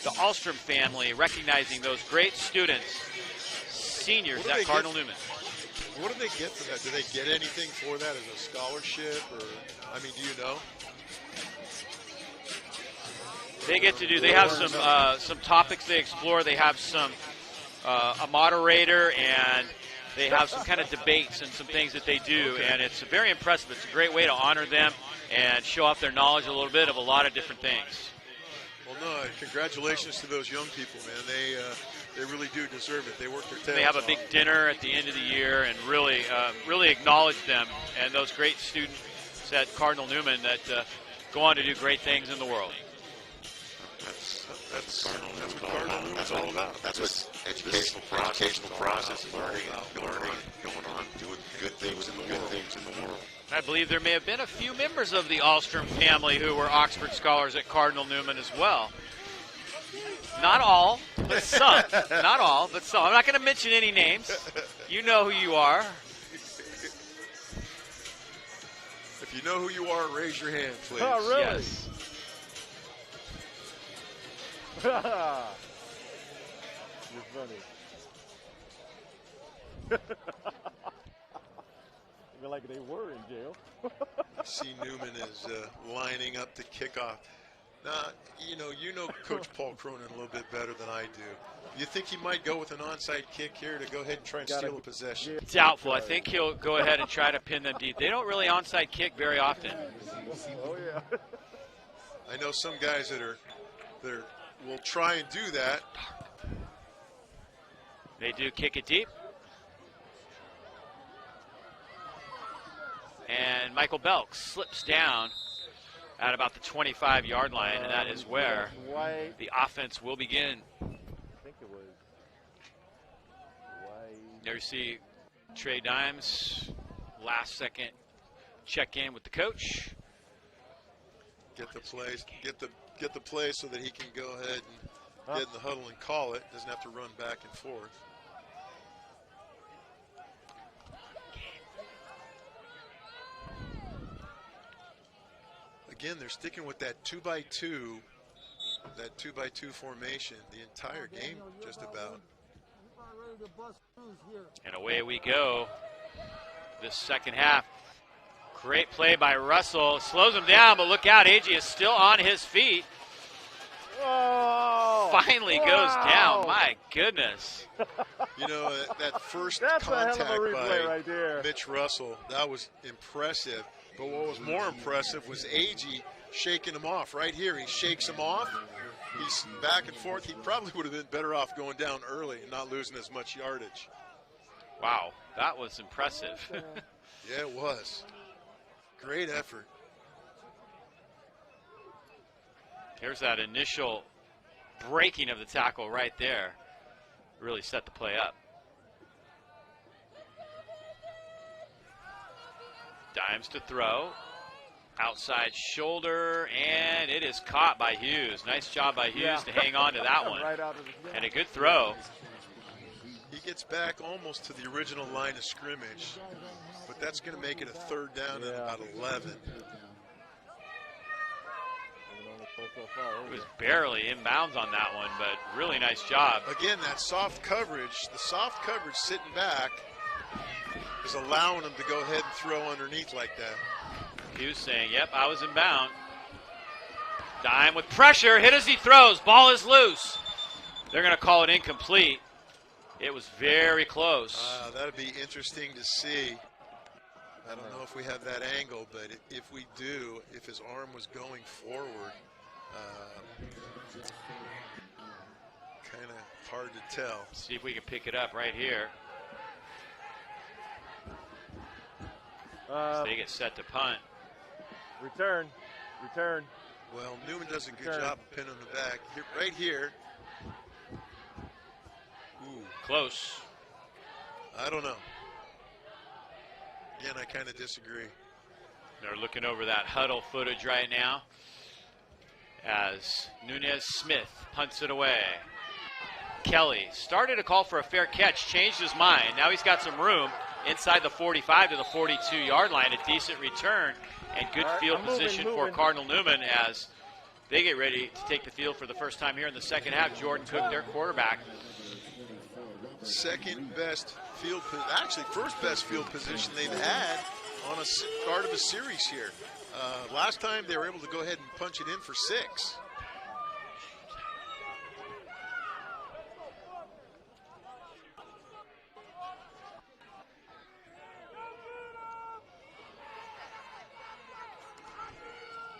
The Ahlstrom family recognizing those great students, seniors at Cardinal Newman. What do they get for that? Do they get anything for that as a scholarship? Or, I mean, do you know? They get to do, they have some topics they explore. They have some, a moderator, and they have some kind of debates and some things that they do. And it's very impressive. It's a great way to honor them and show off their knowledge a little bit of a lot of different things. Well, no, congratulations to those young people, man. They really do deserve it. They work their tails off. They have a big dinner at the end of the year and really acknowledge them and those great students at Cardinal Newman that go on to do great things in the world. That's what Cardinal Newman's all about. That's what educational process, learning, going on, doing good things in the world. I believe there may have been a few members of the Ahlstrom family who were Oxford Scholars at Cardinal Newman as well. Not all, but some. Not all, but some. I'm not going to mention any names. You know who you are. If you know who you are, raise your hand, please. Oh, really? Yes. You're funny. Like they were in jail. See, Newman is lining up the kickoff. Now, you know Coach Paul Cronin a little bit better than I do. You think he might go with an onside kick here to go ahead and try and steal a possession? Doubtful. I think he'll go ahead and try to pin them deep. They don't really onside kick very often. Oh, yeah. I know some guys that will try and do that. They do kick it deep. And Michael Belk slips down at about the 25-yard line, and that is where the offense will begin. I think it was White. There you see Trey Dimes, last second check in with the coach. Get the play so that he can go ahead and get in the huddle and call it. Doesn't have to run back and forth. Again, they're sticking with that 2x2 formation the entire game, just about. And away we go. This second half. Great play by Russell. Slows him down, but look out. AG is still on his feet. Whoa. Finally goes down. My goodness. You know, that first That's contact a hell of a replay by right there. Mitch Russell, that was impressive. But what was more impressive was AG shaking him off. Right here, he shakes him off. He's back and forth. He probably would have been better off going down early and not losing as much yardage. Wow, that was impressive. Yeah, it was. Great effort. Here's that initial breaking of the tackle right there. Really set the play up. Dimes to throw. Outside shoulder, and it is caught by Hughes. Nice job by Hughes to hang on to that one. Right out of and a good throw. He gets back almost to the original line of scrimmage, but that's going to make it a third down and about 11. It was barely inbounds on that one, but really nice job. Again, that soft coverage, the soft coverage sitting back is allowing him to go ahead and throw underneath like that. Hughes saying, yep, I was inbound. Dime with pressure, hit as he throws, ball is loose. They're going to call it incomplete. It was very close. That'd be interesting to see. I don't know if we have that angle, but if we do, if his arm was going forward, Kind of hard to tell. See if we can pick it up right here. So they get set to punt. Return. Well, Newman does a good job of pinning the back. Here, right here. Ooh. Close. I don't know. Again, I kind of disagree. They're looking over that huddle footage right now as Nunez Smith punts it away. Kelly started to call for a fair catch, changed his mind. Now he's got some room inside the 45 to the 42-yard line. A decent return and good field position for Cardinal Newman as they get ready to take the field for the first time here in the second half. Jordan Cook, their quarterback. Second best field, actually first best field position they've had on a start of a series here. Last time they were able to go ahead and punch it in for 6.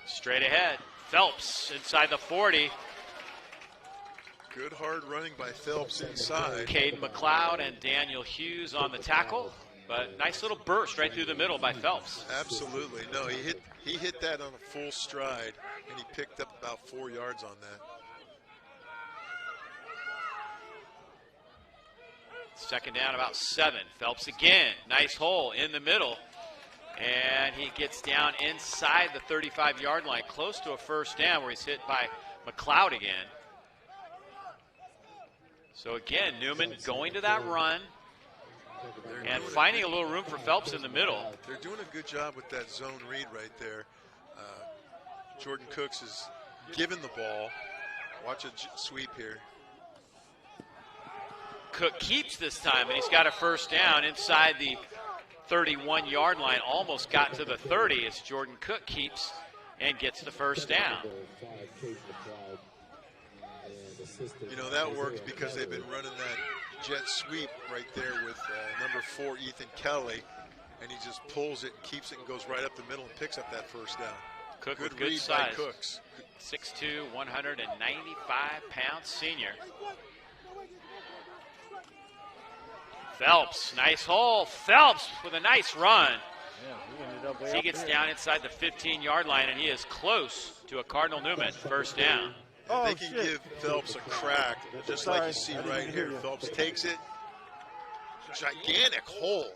Straight ahead, Phelps inside the 40. Good hard running by Phelps inside. Caden McLeod and Daniel Hughes on the tackle, but nice little burst right through the middle by Phelps. Absolutely. No, he hit that on a full stride, and he picked up about 4 yards on that. Second down, about 7. Phelps again, nice hole in the middle. And he gets down inside the 35-yard line, close to a first down where he's hit by McLeod again. So again, Newman going to that run and finding a little room for Phelps in the middle. They're doing a good job with that zone read right there. Jordan Cooks is giving the ball. Watch a sweep here. Cook keeps this time, and he's got a first down inside the 31-yard line. Almost got to the 30 as Jordan Cook keeps and gets the first down. You know, that works because they've been running that jet sweep right there with number 4, Ethan Kelly, and he just pulls it, keeps it, and goes right up the middle and picks up that first down. Cook good with good read size. by Cooks. 6'2", 195-pound senior. Phelps, nice hole. Phelps with a nice run. He gets down inside the 15-yard line, and he is close to a Cardinal Newman first down. They can give Phelps a crack, just like you see right here. Phelps takes it, gigantic hole,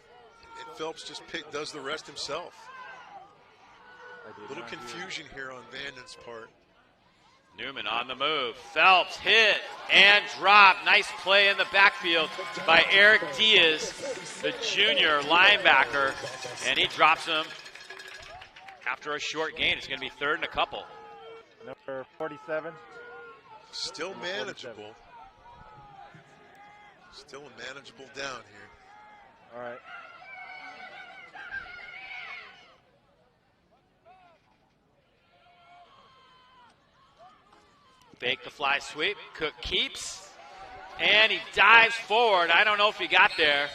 and Phelps just does the rest himself. Little confusion here on Vanden's part. Newman on the move. Phelps hit and dropped. Nice play in the backfield by Eric Diaz, the junior linebacker, and he drops him after a short gain. It's going to be 3rd and a couple. Number 47. Still manageable. Still a manageable down here. All right. Fake the fly sweep. Cook keeps, and he dives forward. I don't know if he got there.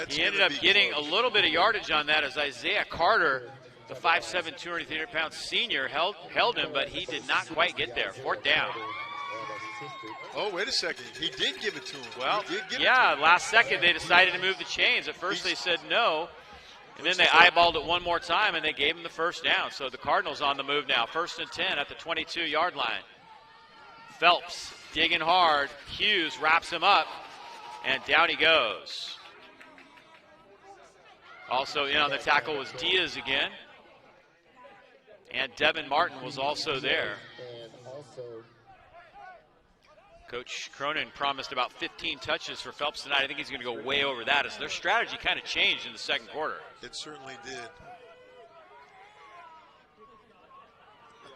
He ended up getting a little bit of yardage on that as Isaiah Carter, the 5'7", 200-pound senior, held him, but he did not quite get there. 4th down. Oh, wait a second. He did give it to him. Well, yeah, last second they decided to move the chains. At first they said no, and then they eyeballed it one more time, and they gave him the first down. So the Cardinals on the move now. 1st and 10 at the 22-yard line. Phelps digging hard. Hughes wraps him up, and down he goes. Also in on the tackle was Diaz again. And Devin Martin was also there. Coach Cronin promised about 15 touches for Phelps tonight. I think he's going to go way over that as their strategy kind of changed in the second quarter. It certainly did.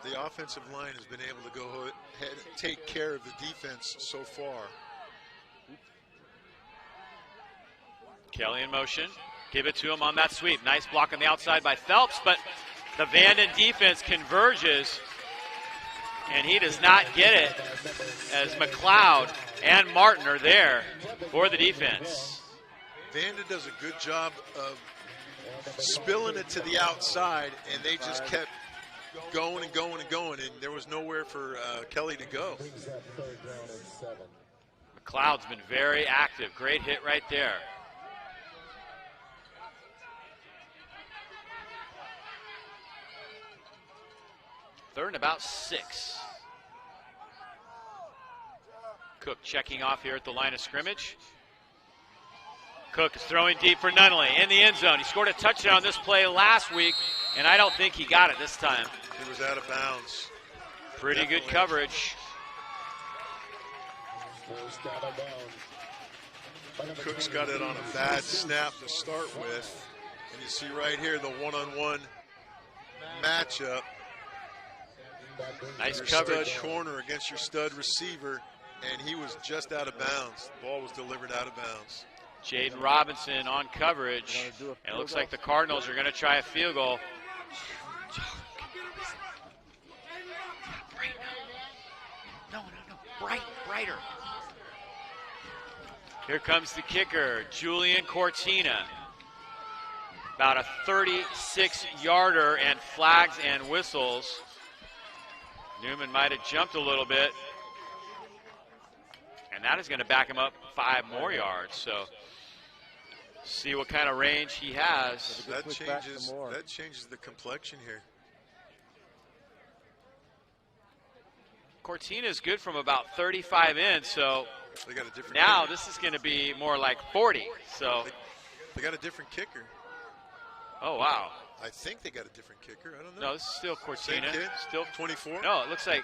The offensive line has been able to go ahead and take care of the defense so far. Kelly in motion. Give it to him on that sweep. Nice block on the outside by Phelps, but the Vanden defense converges, and he does not get it as McLeod and Martin are there for the defense. Vanden does a good job of spilling it to the outside, and they just kept going and going and going, and there was nowhere for Kelly to go. McLeod's been very active. Great hit right there. Third and about 6. Cook checking off here at the line of scrimmage. Cook is throwing deep for Nunley in the end zone. He scored a touchdown this play last week, and I don't think he got it this time. He was out of bounds. Pretty Definitely. good coverage. Cook's got it on a bad snap to start with. And you see right here the one-on-one matchup. Nice your coverage. Stud corner against your stud receiver, and he was just out of bounds. The ball was delivered out of bounds. Jaden Robinson on coverage. And it looks like the Cardinals are going to try a field goal. No. Brighter. Here comes the kicker, Julian Cortina. About a 36-yarder and flags and whistles. Newman might have jumped a little bit. And that is going to back him up 5 more yards. So see what kind of range he has. That changes the complexion here. Cortina is good from about 35 in, so they got a different now kicker. This is going to be more like 40. So they got a different kicker. Oh, wow. I think they got a different kicker. I don't know. No, this is still Cortina. Same kid? Still 24? No, it looks like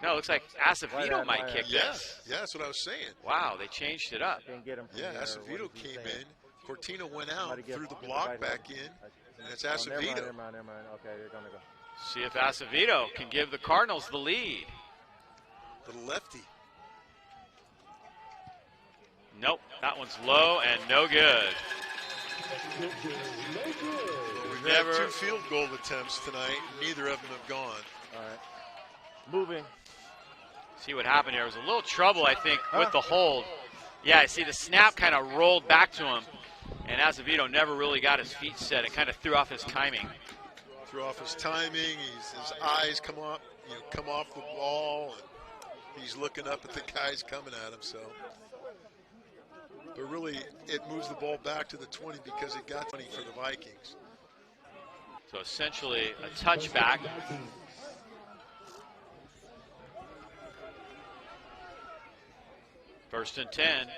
Acevedo might kick this. Yeah, that's what I was saying. Wow, they changed it up. Yeah, Acevedo came in. Cortina went out, threw the block back in, and it's Acevedo. Never mind. Okay, they're going to go. See if Acevedo can give the Cardinals the lead. Little lefty. Nope, that one's low and no good. We've had 2 field goal attempts tonight. Neither of them have gone. All right. Moving. See what happened here. There was a little trouble, I think, with the hold. Yeah, I see the snap kind of rolled back to him, and Acevedo never really got his feet set. It kind of threw off his timing. Threw off his timing. His eyes come off the ball, and he's looking up at the guys coming at him. So, but really, it moves the ball back to the 20 because it got 20 for the Vikings. So essentially, a touchback. First and 10.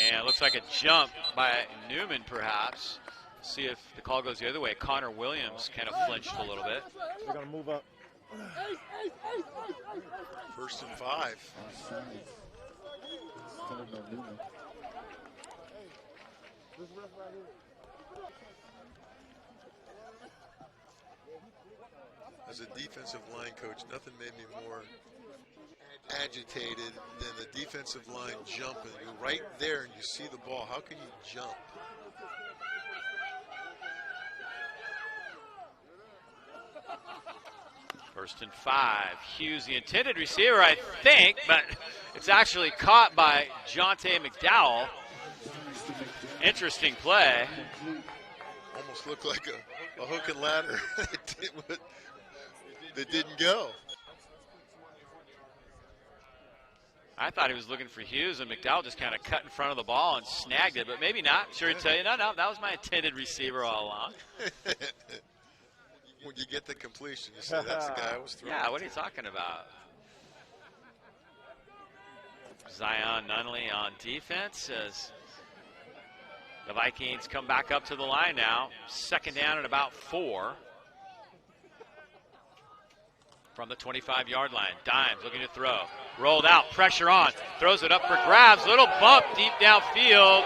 And it looks like a jump by Newman, perhaps. See if the call goes the other way. Connor Williams kind of flinched a little bit. We're going to move up. First and 5. As a defensive line coach, nothing made me more agitated than the defensive line jumping. You're right there and you see the ball. How can you jump? First and 5. Hughes, the intended receiver, I think, but it's actually caught by Jonte McDowell. Interesting play. Almost looked like a hook and ladder that didn't go. I thought he was looking for Hughes, and McDowell just kind of cut in front of the ball and snagged it, but maybe not. Sure he'd tell you, no, that was my intended receiver all along. When you get the completion, you say, that's the guy I was throwing. Yeah, what are you talking about? Zion Nunley on defense as the Vikings come back up to the line now. Second down at about 4. From the 25-yard line. Dimes looking to throw. Rolled out, pressure on. Throws it up for grabs. Little bump deep downfield.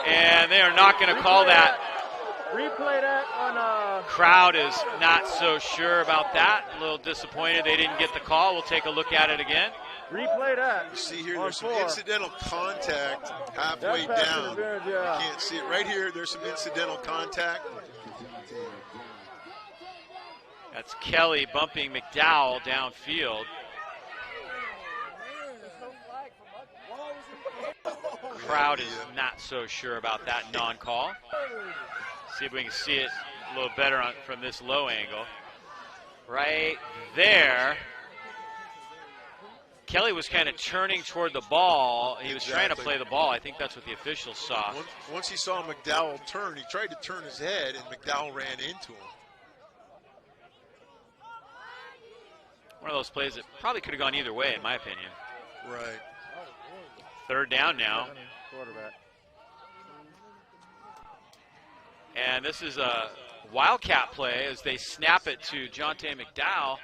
And they are not going to call that. Replay that on Crowd is not so sure about that. A little disappointed they didn't get the call. We'll take a look at it again. Replay that. You see here, there's some incidental contact halfway down. You can't see it. Right here, there's some incidental contact. That's Kelly bumping McDowell downfield. Crowd is not so sure about that non-call. See if we can see it a little better from this low angle. Right there. Kelly was kind of turning toward the ball. He was trying to play the ball. I think that's what the officials saw. Once he saw McDowell turn, he tried to turn his head, and McDowell ran into him. One of those plays that probably could have gone either way, in my opinion. Right. Third down now. Quarterback. And this is a wildcat play as they snap it to Jonte McDowell,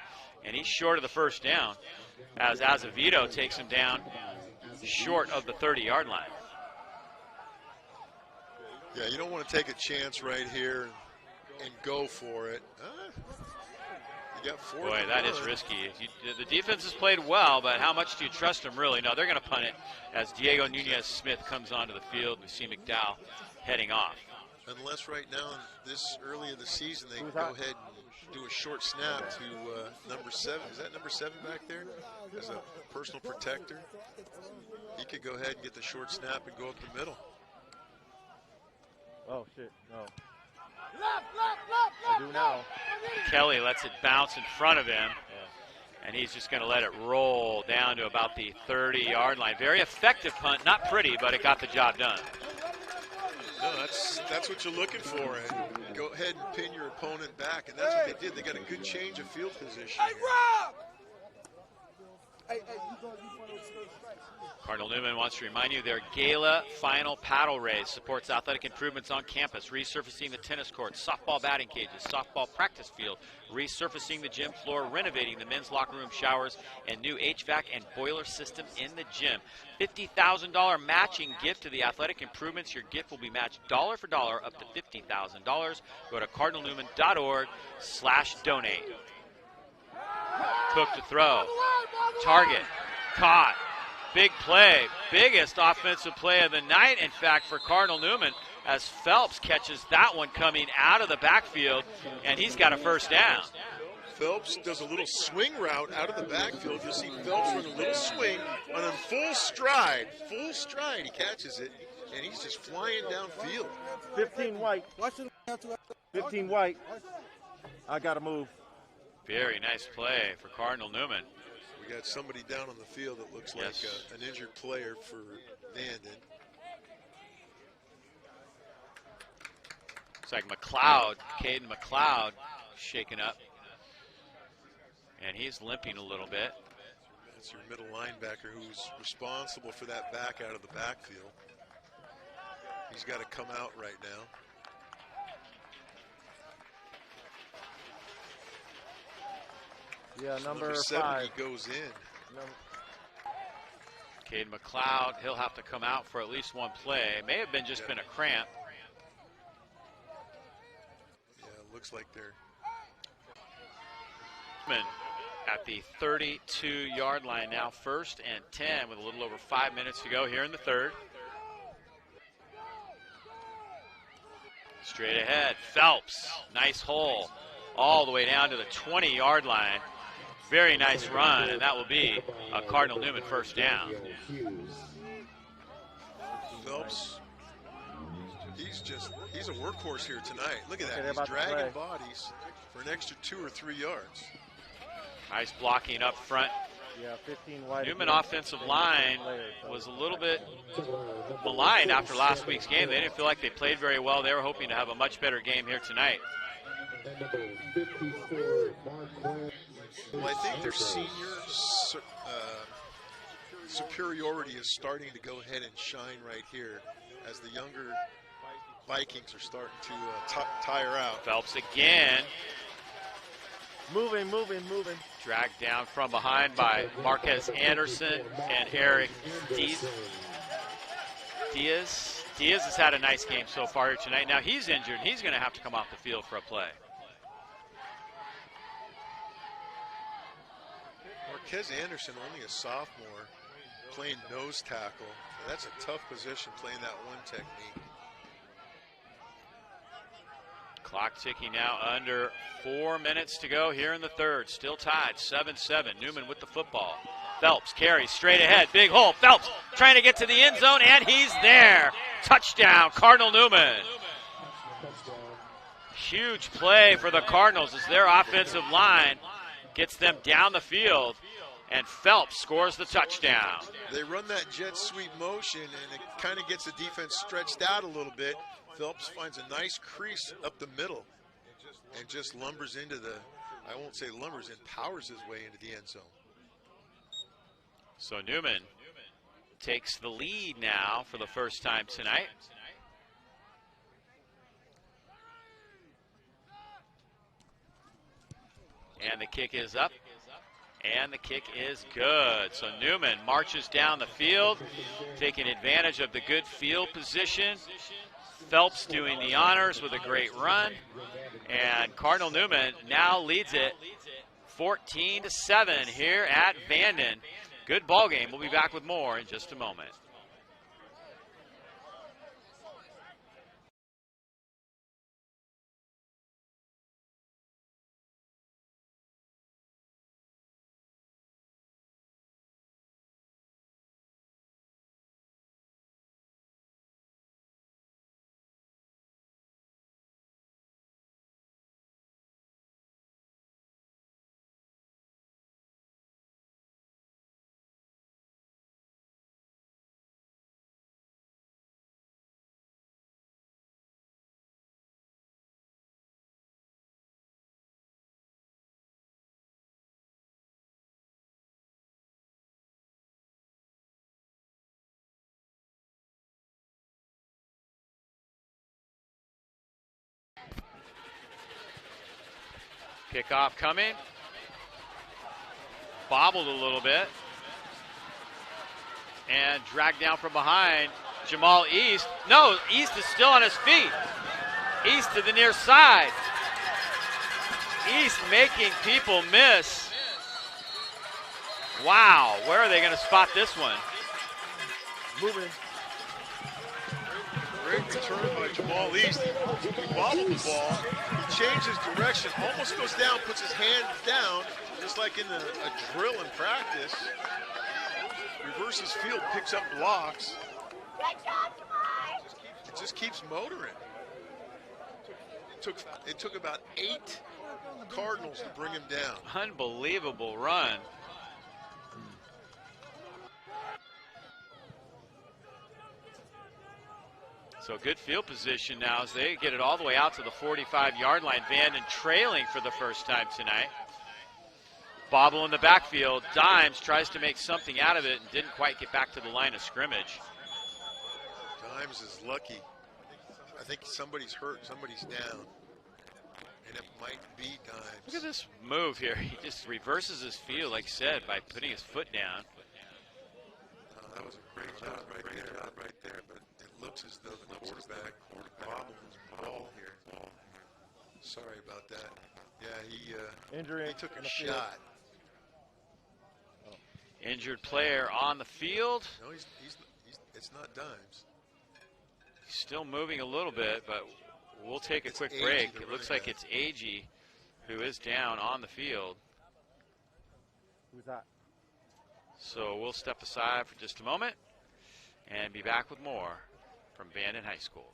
and he's short of the first down as Azevedo takes him down short of the 30-yard line. Yeah, you don't want to take a chance right here and go for it. You got 4. Boy, that is risky. The defense has played well, but how much do you trust them, really? No, they're going to punt it as Diego Nunez-Smith comes onto the field. We see McDowell heading off. Unless right now, this early in the season, they can go ahead and do a short snap to number 7. Is that number 7 back there? As a personal protector. He could go ahead and get the short snap and go up the middle. Oh, shit, no. I do now. Kelly lets it bounce in front of him, and he's just going to let it roll down to about the 30-yard line. Very effective punt. Not pretty, but it got the job done. No, that's what you're looking for. And go ahead and pin your opponent back, and that's what they did. They got a good change of field position. Hey, Rob! Cardinal Newman wants to remind you their Gala Final Paddle Race supports athletic improvements on campus, resurfacing the tennis courts, softball batting cages, softball practice field, resurfacing the gym floor, renovating the men's locker room showers, and new HVAC and boiler system in the gym. $50,000 matching gift to the athletic improvements. Your gift will be matched dollar for dollar up to $50,000. Go to cardinalnewman.org/donate. Cook to throw. Target. Caught. Big play. Biggest offensive play of the night, in fact, for Cardinal Newman, as Phelps catches that one coming out of the backfield, and he's got a first down. Phelps does a little swing route out of the backfield. You'll see Phelps run a little swing on a full stride. Full stride. He catches it, and he's just flying downfield. 15 white. 15 white. I got to move. Very nice play for Cardinal Newman. We got somebody down on the field that looks like an injured player for Vanden. It's like McLeod, Caden McLeod, shaken up. And he's limping a little bit. That's your middle linebacker who's responsible for that back out of the backfield. He's got to come out right now. Yeah, number 7, 5. he goes in. Caden McLeod, he'll have to come out for at least one play. May have been just been a cramp. Yeah, it looks like they're at the 32-yard line now, 1st and 10 with a little over 5 minutes to go here in the third. Straight ahead, Phelps, nice hole, all the way down to the 20-yard line. Very nice run, and that will be a Cardinal Newman first down. Phelps, he's a workhorse here tonight. Look at that, he's dragging bodies for an extra 2 or 3 yards. Nice blocking up front. Yeah, 15 wide. Newman offensive line was a little bit maligned after last week's game. They didn't feel like they played very well. They were hoping to have a much better game here tonight. Well, I think their senior superiority is starting to go ahead and shine right here as the younger Vikings are starting to tire out. Phelps again. Moving. Dragged down from behind by Marquez Anderson and Eric Diaz. Diaz has had a nice game so far here tonight. Now he's injured. He's going to have to come off the field for a play. Marquez Anderson, only a sophomore, playing nose tackle. That's a tough position, playing that one technique. Clock ticking now, under 4 minutes to go here in the third. Still tied, 7-7. Newman with the football. Phelps carries straight ahead. Big hole. Phelps trying to get to the end zone, and he's there. Touchdown, Cardinal Newman. Huge play for the Cardinals as their offensive line gets them down the field, and Phelps scores the touchdown. They run that jet sweep motion, and it kind of gets the defense stretched out a little bit. Phelps finds a nice crease up the middle and just lumbers into the, I won't say lumbers, and powers his way into the end zone. So Newman takes the lead now for the first time tonight. And the kick is up, and the kick is good. So Newman marches down the field, taking advantage of the good field position. Phelps doing the honors with a great run, and Cardinal Newman now leads it 14-7 here at Vanden. Good ball game. We'll be back with more in just a moment. Kickoff coming. Bobbled a little bit. And dragged down from behind. Jamal East. No, East is still on his feet. East to the near side. East making people miss. Wow, where are they going to spot this one? Moving. Great return by Jamal East. He bobbled the ball. He changes direction, almost goes down, puts his hand down, just like in a drill in practice. Reverses field, picks up blocks. It just keeps motoring. It took about 8 Cardinals to bring him down. Unbelievable run. So good field position now as they get it all the way out to the 45-yard line. Vanden trailing for the first time tonight. Bobble in the backfield. Dimes tries to make something out of it and didn't quite get back to the line of scrimmage. Dimes is lucky. I think somebody's hurt, somebody's down. And it might be Dimes. Look at this move here. He just reverses his field, like I said, by putting his foot down. That was a great job right there, but it looks as though the quarterback bobbled his ball here. Sorry about that. Yeah, he took a shot. Injured player on the field. No, it's not Dimes. He's still moving a little bit, but we'll take a quick break. It looks like it's Agee who is down on the field. Who's that? So we'll step aside for just a moment and be back with more from Vanden High School.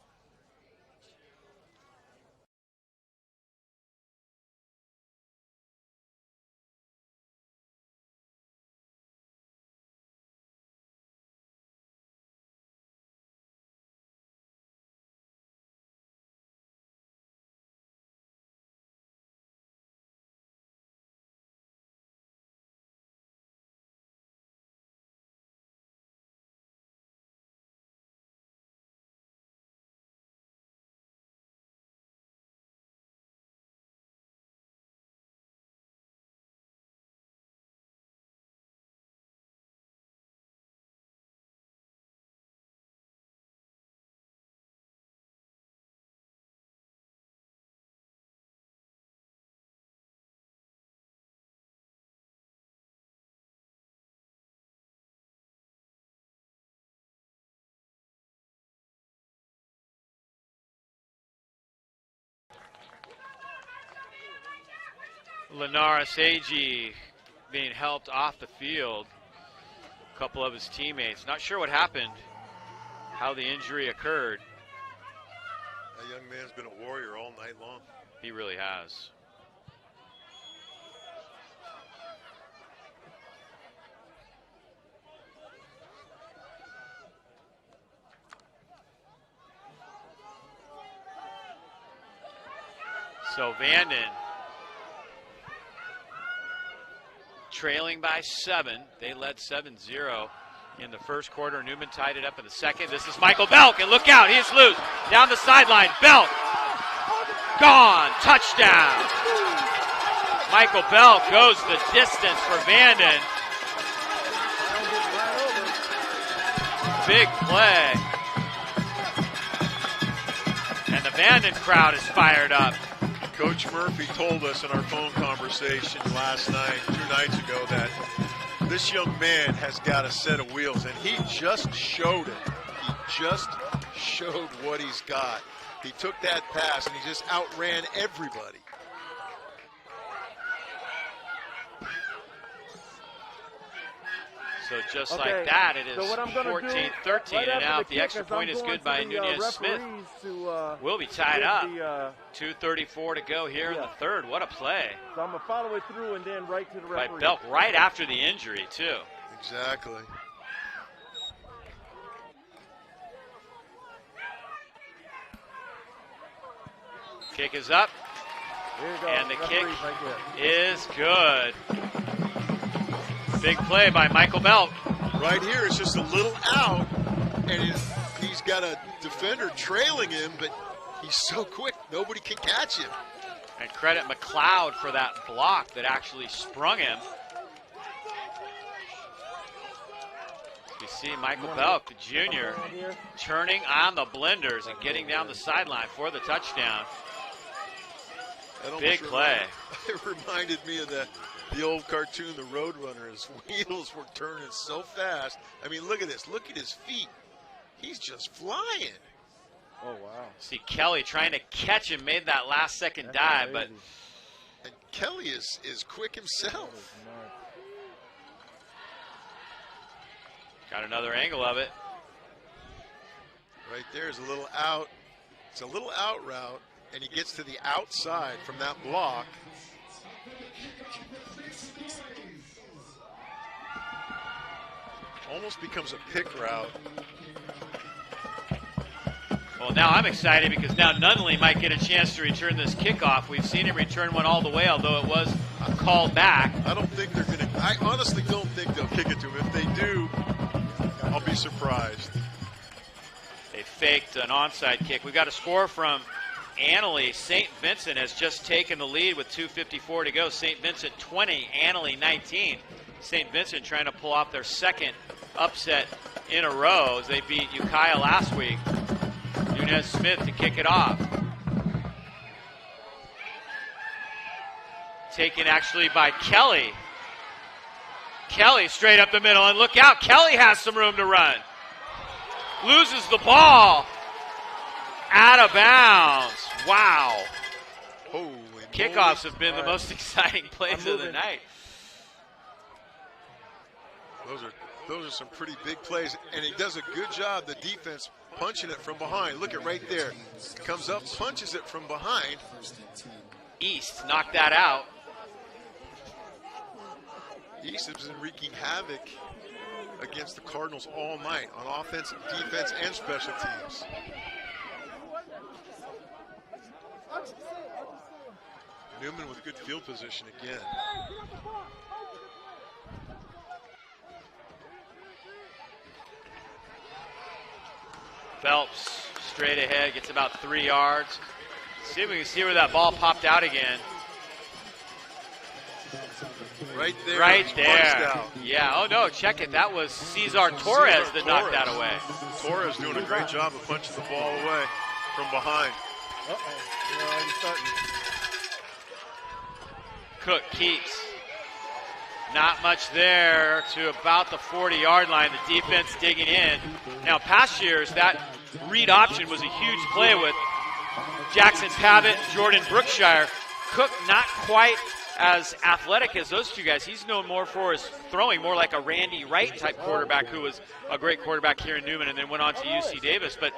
Linares Agee being helped off the field. A couple of his teammates. Not sure what happened, how the injury occurred. That young man's been a warrior all night long. He really has. So Vanden trailing by 7. They led 7-0 in the first quarter. Newman tied it up in the second. This is Michael Belk, and look out, he's loose. Down the sideline, Belk. Gone, touchdown. Michael Belk goes the distance for Vanden. Big play. And the Vanden crowd is fired up. Coach Murphy told us in our phone conversation last night, 2 nights ago, that this young man has got a set of wheels, and he just showed it. He just showed what he's got. He took that pass, and he just outran everybody. So just Okay, like that, it is so what I'm gonna 14-13, do, right and after now the if the kick extra is point I'm is going good by to the, Nunez-Smith, referees to, we'll be tied give up. the, 2:34 to go here in the third. What a play So I'm going to follow it through and then right to the by referee. Belk right after the injury, too. Exactly. Kick is up, Here you go. and the kick Referees right there. is good. Big play by Michael Belk. Right here, it's just a little out, and he's got a defender trailing him, but he's so quick, nobody can catch him. And credit McLeod for that block that actually sprung him. You see Michael Belk, the junior, turning on the blenders and getting down the sideline for the touchdown. Big play. It reminded me of the old cartoon, The Roadrunner. His wheels were turning so fast. I mean, look at this. Look at his feet. He's just flying. Oh, wow. See Kelly trying to catch him, made that last second dive, but And Kelly is quick himself. got another angle of it. Right there is a little out. It's a little out route, and he gets to the outside from that block. Almost becomes a pick route. Well, now I'm excited because now Nunley might get a chance to return this kickoff. We've seen him return one all the way, although it was called back. I don't think they're going to, I honestly don't think they'll kick it to him. If they do, I'll be surprised. They faked an onside kick. We've got a score from Annaley. St. Vincent has just taken the lead with 2:54 to go. St. Vincent 20, Annaley 19. St. Vincent trying to pull off their second upset in a row as they beat Ukiah last week. Nunez-Smith to kick it off. Taken actually by Kelly. Kelly straight up the middle, and look out, Kelly has some room to run. Loses the ball. Out of bounds. Wow. Holy Kickoffs have been the most exciting plays of the night. Those are some pretty big plays, and he does a good job, the defense, punching it from behind. Look at right there. Comes up, punches it from behind. East knocked that out. East has been wreaking havoc against the Cardinals all night on offense, defense, and special teams. Newman with good field position again. Phelps straight ahead, gets about 3 yards. See if we can see where that ball popped out again. Right there. Right punched there. out. Yeah, oh no, check it. That was Cesar Torres that knocked that away. Torres doing a great job of punching the ball away from behind. They're already starting. Cook keeps. Not much there to about the 40-yard line. The defense digging in. Now, past years, that read option was a huge play with Jackson Pavitt, Jordan Brookshire. Cook not quite as athletic as those two guys. He's known more for his throwing, more like a Randy Wright type quarterback who was a great quarterback here in Newman and then went on to UC Davis. But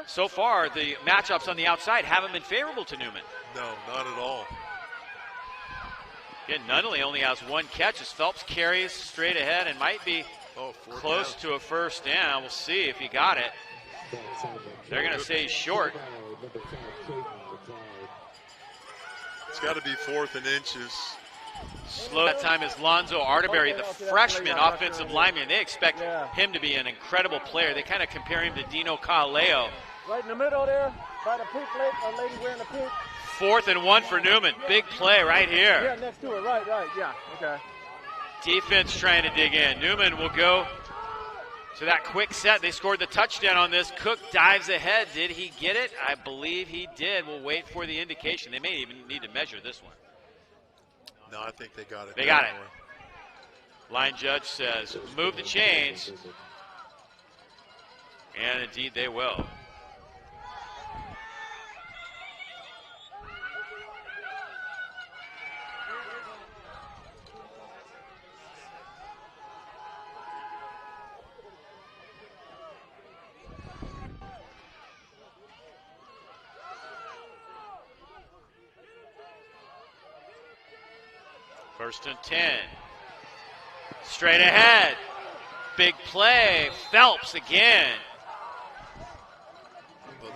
so far, the matchups on the outside haven't been favorable to Newman. No, not at all. Again, Nunnally only has one catch as Phelps carries straight ahead and might be close to a first down. We'll see if he got it. They're going to say he's short. It's got to be 4th and inches. Slow that time is Lonzo Arterberry, the freshman offensive lineman. They expect him to be an incredible player. They kind of compare him to Dino Caleo. Right in the middle there, by the pink lady wearing the pink. 4th and 1 for Newman. Big play right here. Yeah, next to it. Right, yeah, okay. Defense trying to dig in. Newman will go to that quick set. They scored the touchdown on this. Cook dives ahead. Did he get it? I believe he did. We'll wait for the indication. They may even need to measure this one. No, I think they got it. They got it. Line judge says, move the chains. And indeed they will. First and 10. Straight ahead. Big play. Phelps again.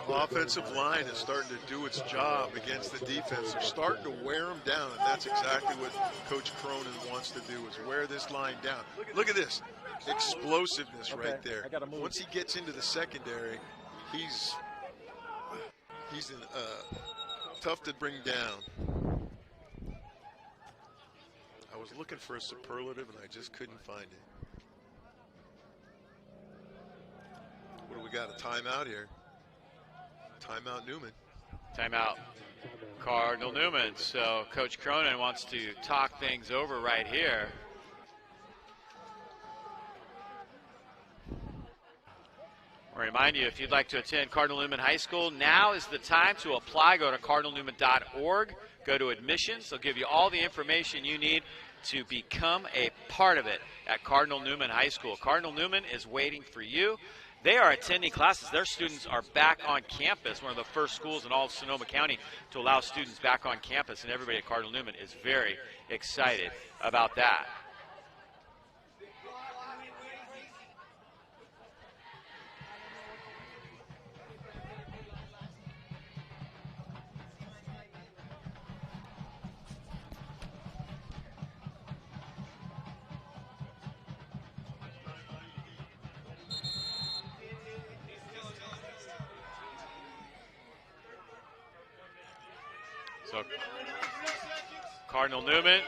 The offensive line is starting to do its job against the defense. They're starting to wear them down, and that's exactly what Coach Cronin wants to do, is wear this line down. Look at this. Explosiveness right there. Once he gets into the secondary, he's tough to bring down. I was looking for a superlative, and I just couldn't find it. What do we got? A timeout here. Timeout Newman. Timeout Cardinal Newman. So Coach Cronin wants to talk things over right here. I'll remind you, if you'd like to attend Cardinal Newman High School, now is the time to apply. Go to cardinalnewman.org. Go to admissions. They'll give you all the information you need to become a part of it at Cardinal Newman High School. Cardinal Newman is waiting for you. They are attending classes. Their students are back on campus, one of the first schools in all of Sonoma County to allow students back on campus, and everybody at Cardinal Newman is very excited about that. So Cardinal Newman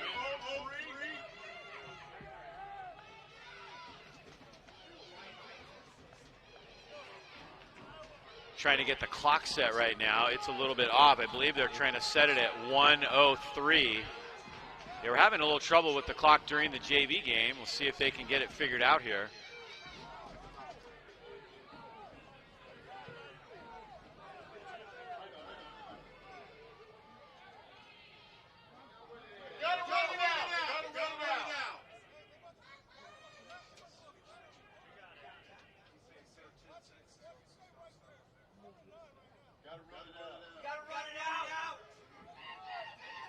trying to get the clock set right now. It's a little bit off. I believe they're trying to set it at 1:03. They were having a little trouble with the clock during the JV game. We'll see if they can get it figured out here.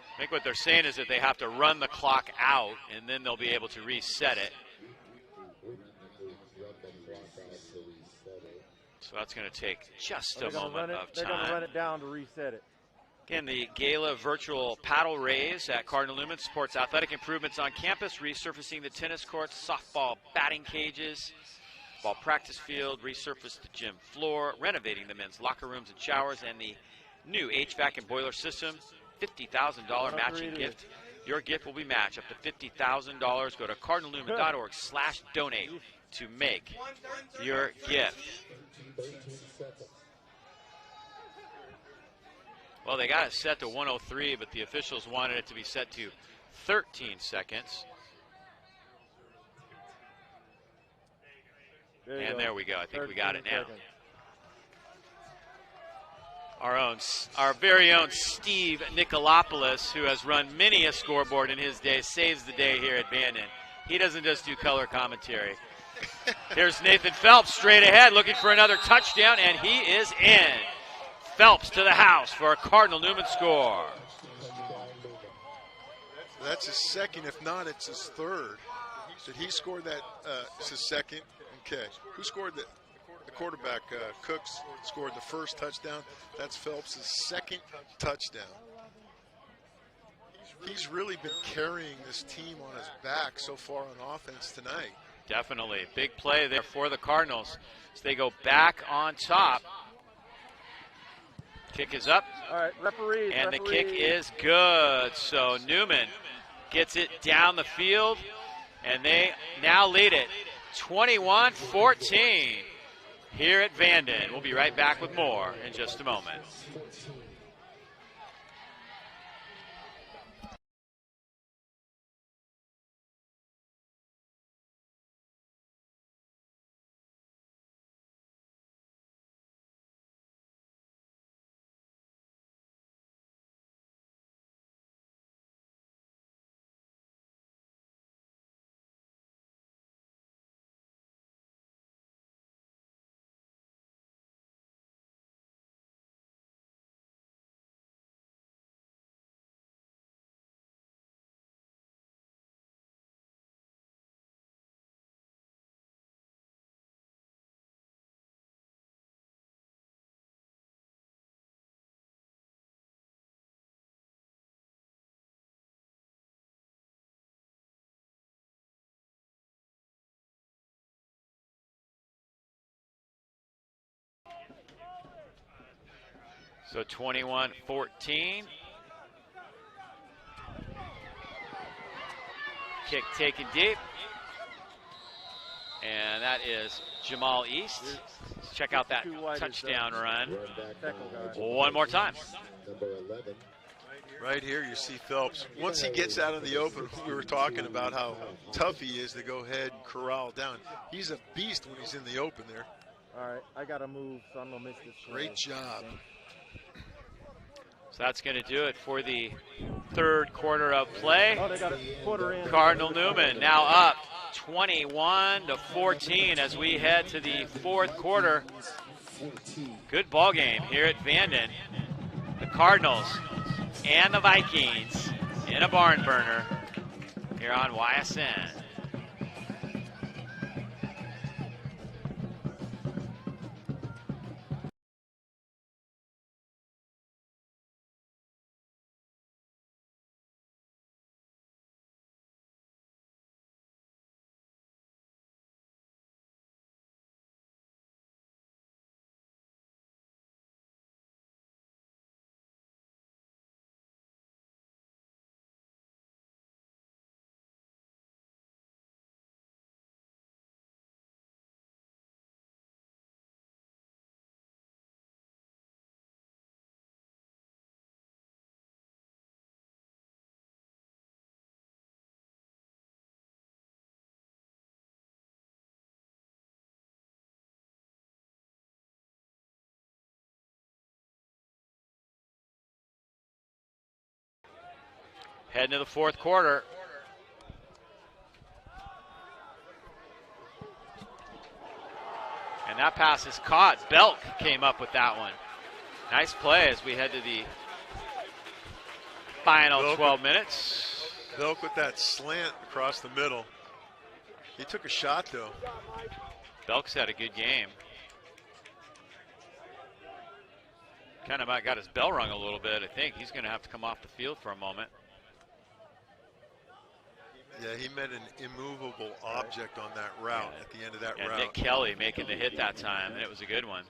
I think what they're saying is that they have to run the clock out, and then they'll be able to reset it. So that's going to take just a moment of time. They're going to run it down to reset it. Again, the Gala virtual paddle raise at Cardinal Newman supports athletic improvements on campus, resurfacing the tennis courts, softball batting cages, ball practice field, resurfaced the gym floor, renovating the men's locker rooms and showers, and the new HVAC and boiler system. $50,000 matching gift. Your gift will be matched up to $50,000. Go to cardinalnewman.org/donate to make your gift. Well, they got it set to 1:03, but the officials wanted it to be set to 13 seconds. And there we go. I think we got it now. our very own Steve Nicolopoulos, who has run many a scoreboard in his day, saves the day here at Vanden. He doesn't just do color commentary. Here's Nathan Phelps straight ahead, looking for another touchdown, and he is in. Phelps to the house for a Cardinal Newman score. That's his second. If not, it's his third. Did he score that? It's his second. Okay. Who scored that? The quarterback, Cooks, scored the first touchdown. That's Phelps' second touchdown. He's really been carrying this team on his back so far on offense tonight. Definitely. Big play there for the Cardinals as they go back on top. Kick is up. All right, referee. And the kick is good. So Newman gets it down the field, and they now lead it 21-14 here at Vanden. We'll be right back with more in just a moment. So 21-14. Kick taken deep. And that is Jamal East. Check out that touchdown run one more time. Right here you see Phelps. Once he gets out of the open, we were talking about how tough he is to go ahead and corral down. He's a beast when he's in the open there. All right, I got to move, so I'm going to miss this. Great job. So that's going to do it for the third quarter of play. Oh, they got a quarter in. Cardinal Newman now up 21-14 as we head to the fourth quarter. Good ball game here at Vanden. The Cardinals and the Vikings in a barn burner here on YSN. Heading to the fourth quarter. And that pass is caught. Belk came up with that one. Nice play as we head to the final 12 minutes. Belk with that slant across the middle. He took a shot, though. Belk's had a good game. Kind of got his bell rung a little bit, I think. He's going to have to come off the field for a moment. Yeah, he met an immovable object on that route at the end of that route. Nick Kelly making the hit that time, and it was a good one.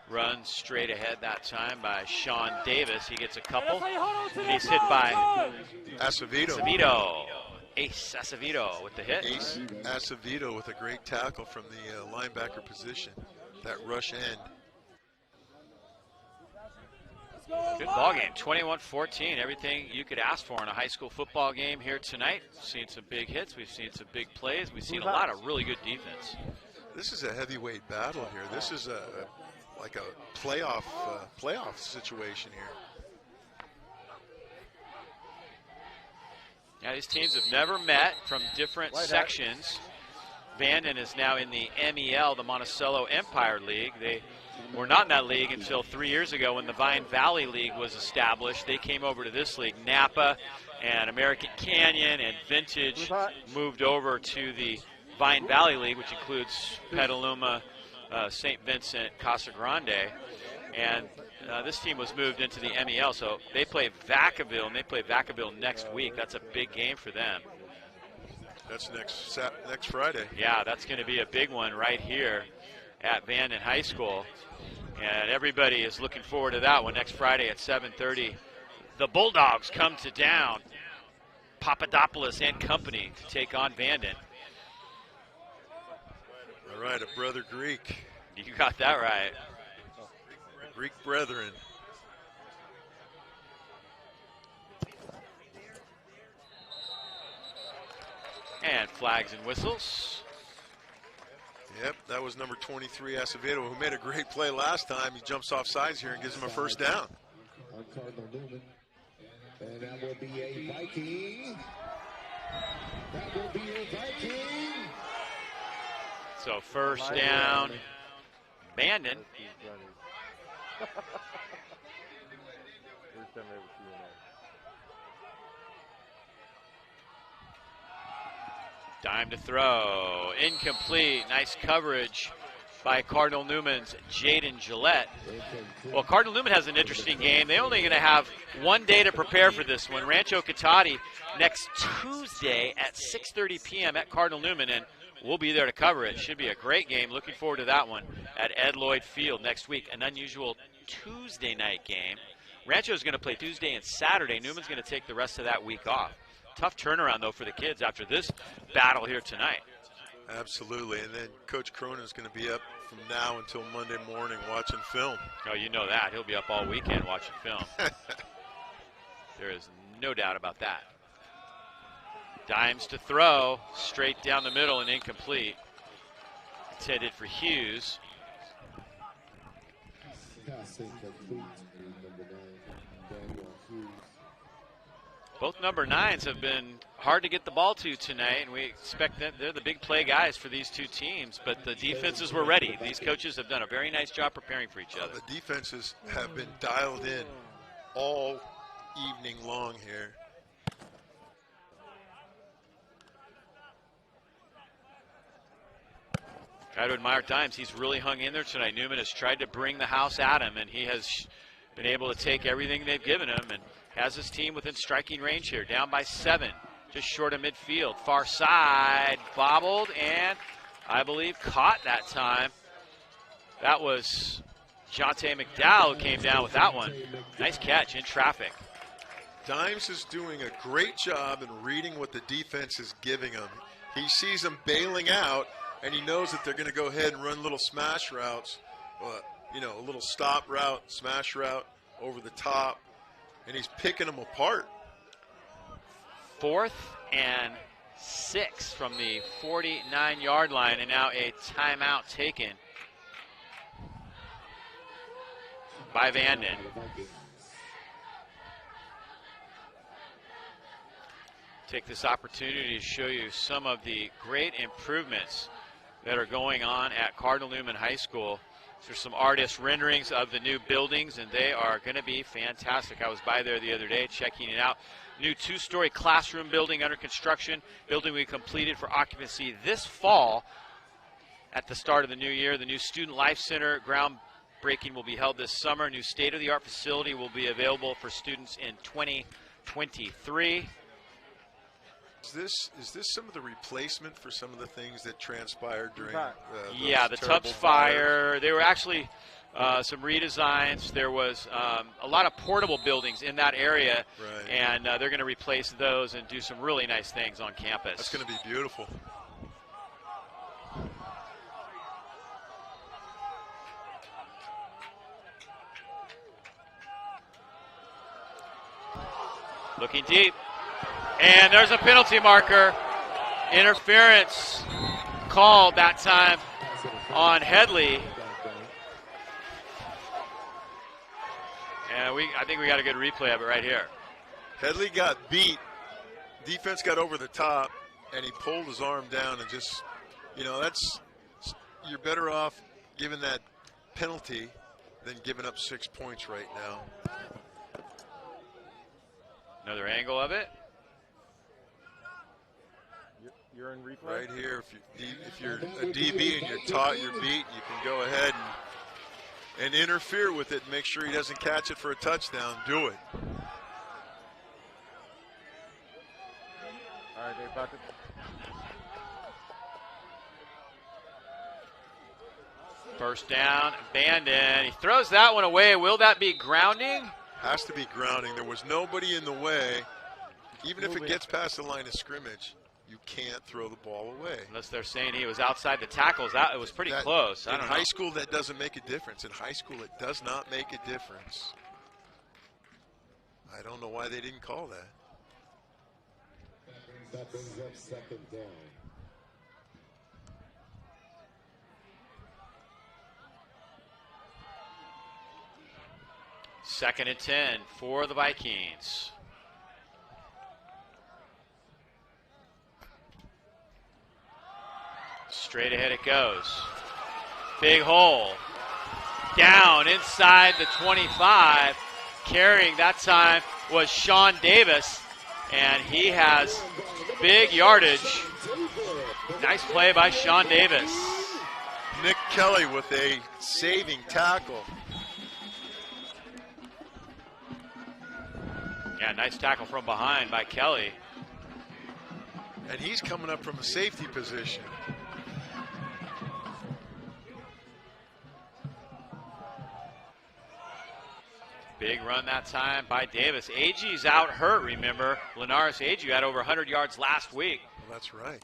Run straight ahead that time by Sean Davis. He gets a couple. He's hit by Acevedo. Ace Acevedo with the hit. Ace Acevedo with a great tackle from the linebacker position. That rush end. Good ball game, 21-14. Everything you could ask for in a high school football game here tonight. We've seen some big hits. We've seen some big plays. We've seen a lot of really good defense. This is a heavyweight battle here. This is like a playoff situation here. Yeah, these teams have never met from different sections. Vanden is now in the MEL, the Monticello Empire League. They were not in that league until 3 years ago when the Vine Valley League was established. They came over to this league. Napa and American Canyon and Vintage moved over to the Vine Valley League, which includes Petaluma, St. Vincent, Casa Grande. And this team was moved into the MEL, so they play Vacaville, and they play Vacaville next week. That's a big game for them. That's next Friday. Yeah, that's going to be a big one right here at Vanden High School. And everybody is looking forward to that one next Friday at 7:30. The Bulldogs come to down Papadopoulos and company to take on Vanden. All right, a brother Greek. You got that right. Greek brethren. And flags and whistles. Yep, that was number 23, Acevedo, who made a great play last time. He jumps off sides here and gives him a first down. On Cardinal Newman. And that will be a Viking. That will be a Viking. So first down, Vanden. Dime to throw. Incomplete. Nice coverage by Cardinal Newman's Jaden Gillette. Well, Cardinal Newman has an interesting game. They're only going to have 1 day to prepare for this one. Rancho Cotati next Tuesday at 6:30 p.m. at Cardinal Newman, and we'll be there to cover it. Should be a great game. Looking forward to that one at Ed Lloyd Field next week. An unusual Tuesday night game. Rancho's going to play Tuesday and Saturday. Newman's going to take the rest of that week off. Tough turnaround, though, for the kids after this battle here tonight. Absolutely. And then Coach Cronin's going to be up from now until Monday morning watching film. Oh, you know that. He'll be up all weekend watching film. There is no doubt about that. Dimes to throw, straight down the middle and incomplete. It's headed for Hughes. Both number 9s have been hard to get the ball to tonight, and we expect that they're the big play guys for these two teams, but the defenses were ready. These coaches have done a very nice job preparing for each other. The defenses have been dialed in all evening long here. Got to admire Dimes. He's really hung in there tonight. Newman has tried to bring the house at him, and he has been able to take everything they've given him and has his team within striking range here. Down by 7, just short of midfield. Far side, bobbled, and I believe caught that time. That was Jonte McDowell who came down with that one. Nice catch in traffic. Dimes is doing a great job in reading what the defense is giving him. He sees them bailing out, and he knows that they're going to go ahead and run little smash routes, a little stop route, smash route over the top, and he's picking them apart. 4th and 6 from the 49-yard line, and now a timeout taken by Vanden. Take this opportunity to show you some of the great improvements that are going on at Cardinal Newman High School. There's some artist renderings of the new buildings, and they are going to be fantastic. I was by there the other day checking it out. New 2-story classroom building under construction. Building we completed for occupancy this fall at the start of the new year. The new Student Life Center groundbreaking will be held this summer. New state-of-the-art facility will be available for students in 2023. Is this some of the replacement for some of the things that transpired during the Tubbs fire? There were actually some redesigns. There was a lot of portable buildings in that area, right. And they're going to replace those and do some really nice things on campus. That's going to be beautiful. Looking deep. And there's a penalty marker. Interference called that time on Headley. And I think we got a good replay of it right here. Headley got beat. Defense got over the top, and he pulled his arm down and just, you're better off giving that penalty than giving up 6 points right now. Another angle of it. You're in replay? Right here, if you're a DB and you're taught you're beat, you can go ahead and interfere with it and make sure he doesn't catch it for a touchdown. Do it. All right, they're about to. First down, Vanden. He throws that one away. Will that be grounding? Has to be grounding. There was nobody in the way. Even if it gets past the line of scrimmage, you can't throw the ball away. Unless they're saying he was outside the tackles. It was pretty close. In high school, that doesn't make a difference. In high school, it does not make a difference. I don't know why they didn't call that. That brings up second down. Second and 10 for the Vikings. Straight ahead it goes. Big hole. Down inside the 25. Carrying that time was Sean Davis. And he has big yardage. Nice play by Sean Davis. Nick Kelly with a saving tackle. Yeah, nice tackle from behind by Kelly. And he's coming up from a safety position. Big run that time by Davis. Agee's out hurt, remember. Linares Agee had over 100 yards last week. Well, that's right.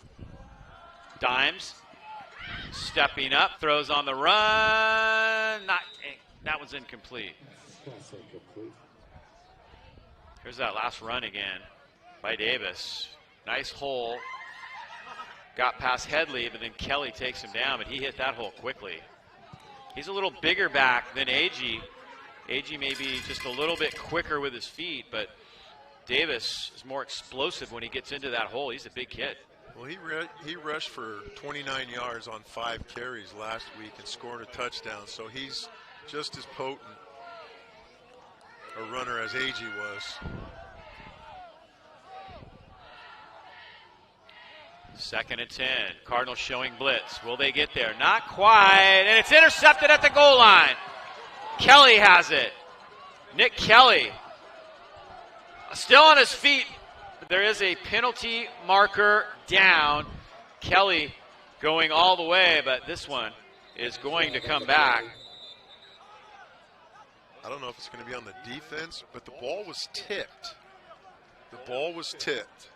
Dimes stepping up, throws on the run. That was incomplete. That's incomplete. Here's that last run again by Davis. Nice hole. Got past Headley, but then Kelly takes him down, but he hit that hole quickly. He's a little bigger back than Agee. Agee may be just a little bit quicker with his feet, but Davis is more explosive when he gets into that hole. He's a big kid. Well, he rushed for 29 yards on 5 carries last week and scored a touchdown, so he's just as potent a runner as Agee was. Second and 10. Cardinals showing blitz. Will they get there? Not quite. And it's intercepted at the goal line. Kelly has it. Nick Kelly still on his feet. But there is a penalty marker down. Kelly going all the way, but this one is going to come back. I don't know if it's going to be on the defense, but the ball was tipped. The ball was tipped.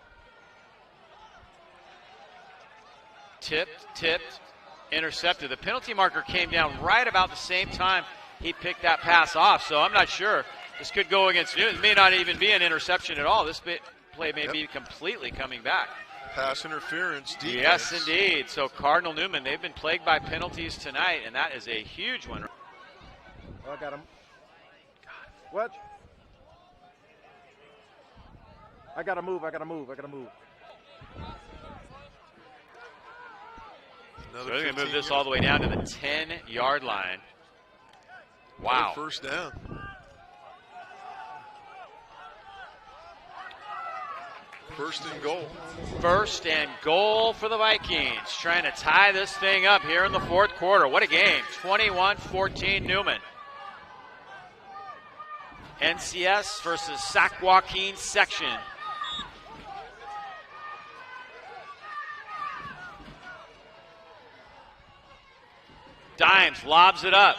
Tipped, intercepted. The penalty marker came down right about the same time he picked that pass off, so I'm not sure. This could go against Newman. It may not even be an interception at all. This play may be completely coming back. Pass interference, defense. Yes, indeed. So Cardinal Newman, they've been plagued by penalties tonight, and that is a huge one. Oh, I got him. What? I gotta move. So they're going to move this all the way down to the 10-yard line. Wow. First down. First and goal. First and goal for the Vikings. Trying to tie this thing up here in the fourth quarter. What a game. 21-14 Newman. NCS versus Sac Joaquin section. Dimes lobs it up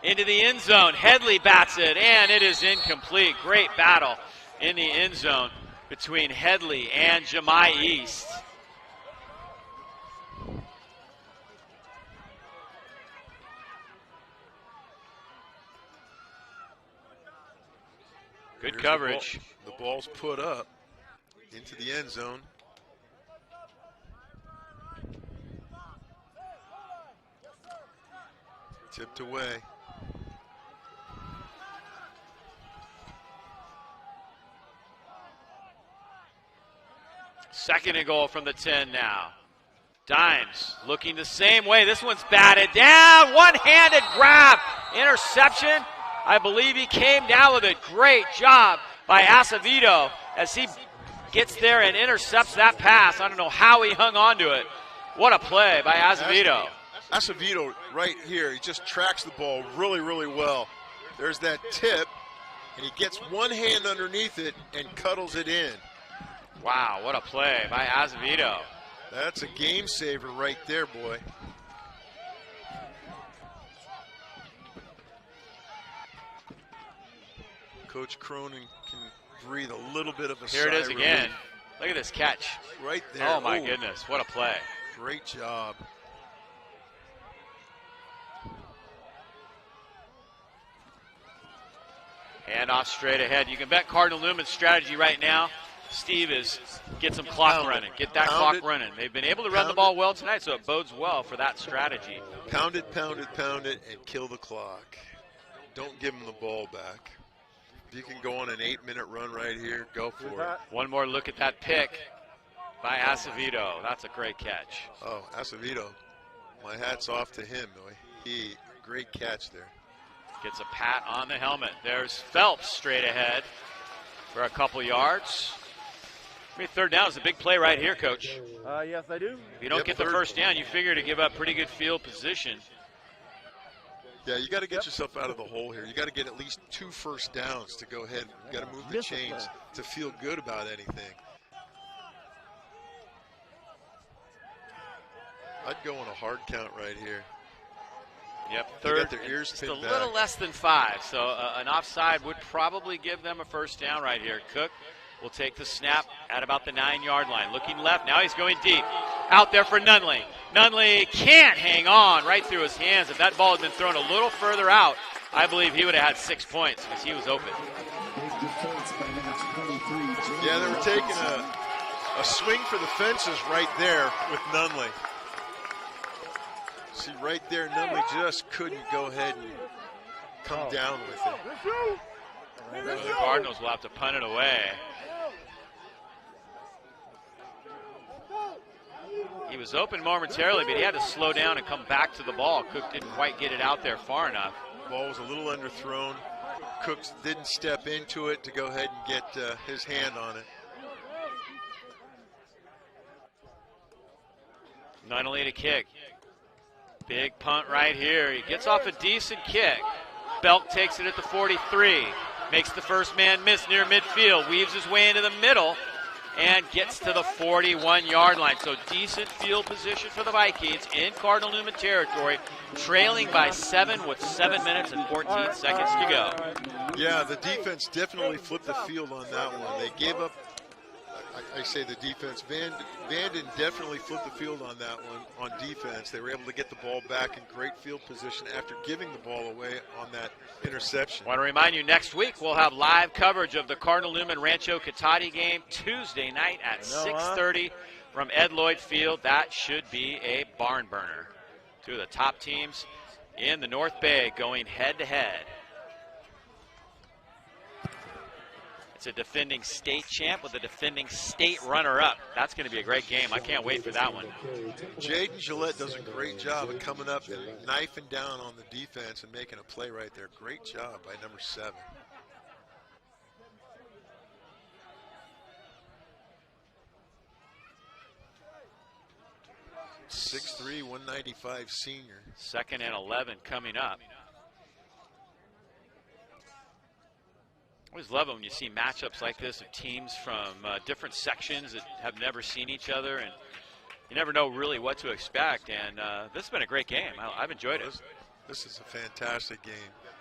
into the end zone. Headley bats it, and it is incomplete. Great battle in the end zone between Headley and Jemai East. Good coverage. The ball's put up into the end zone. Tipped away. Second and goal from the 10 now. Dimes looking the same way. This one's batted down. One-handed grab. Interception. I believe he came down with a great job by Acevedo as he gets there and intercepts that pass. I don't know how he hung on to it. What a play by Acevedo. Acevedo right here, he just tracks the ball really, really well. There's that tip, and he gets one hand underneath it and cuddles it in. Wow, what a play by Acevedo. That's a game saver right there, boy. Coach Cronin can breathe a little bit of a sigh. Here it is again. Relief. Look at this catch. Right there. Oh, my goodness. What a play. Great job. Handoff straight ahead. You can bet Cardinal Newman's strategy right now, Steve, is get some clock running. Get that clock running. They've been able to run the ball well tonight, so it bodes well for that strategy. Pound it, pound it, pound it, and kill the clock. Don't give them the ball back. If you can go on an 8-minute run right here, go for it. One more look at that pick by Acevedo. That's a great catch. Oh, Acevedo. My hat's off to him. Great catch there. Gets a pat on the helmet. There's Phelps straight ahead for a couple yards. Third down is a big play right here, Coach. Yes, I do. If you don't get the first down, you figure to give up pretty good field position. Yeah, you got to get yourself out of the hole here. You got to get at least 2 first downs to go ahead. You got to move the chains to feel good about anything. I'd go on a hard count right here. Yep, They got their ears just a pinned little back. less than 5, so an offside would probably give them a first down right here. Cook will take the snap at about the 9-yard line. Looking left, now he's going deep. Out there for Nunley. Nunley can't hang on right through his hands. If that ball had been thrown a little further out, I believe he would have had 6 points because he was open. Yeah, they were taking a swing for the fences right there with Nunley. See, right there, Nunley just couldn't go ahead and come down with it. So the Cardinals will have to punt it away. He was open momentarily, but he had to slow down and come back to the ball. Cook didn't quite get it out there far enough. Ball was a little underthrown. Cook didn't step into it to go ahead and get his hand on it. Nunley to kick. Big punt right here. He gets off a decent kick. Belk takes it at the 43. Makes the first man miss near midfield. Weaves his way into the middle and gets to the 41-yard line. So decent field position for the Vikings in Cardinal Newman territory. Trailing by 7 with 7 minutes and 14 seconds to go. Yeah, the defense definitely flipped the field on that one. They gave up, I say the defense, Vanden definitely flipped the field on that one on defense. They were able to get the ball back in great field position after giving the ball away on that interception. I want to remind you, next week we'll have live coverage of the Cardinal Newman Rancho Cotati game Tuesday night at 6:30 from Ed Lloyd Field. That should be a barn burner. 2 of the top teams in the North Bay going head-to-head. It's a defending state champ with a defending state runner-up. That's going to be a great game. I can't wait for that one. Jaden Gillette does a great job of coming up and knifing down on the defense and making a play right there. Great job by number 7. .6'3", 195 senior. 2nd and 11 coming up. I always love it when you see matchups like this of teams from different sections that have never seen each other, and you never know really what to expect. And this has been a great game. I've enjoyed it. This is a fantastic game.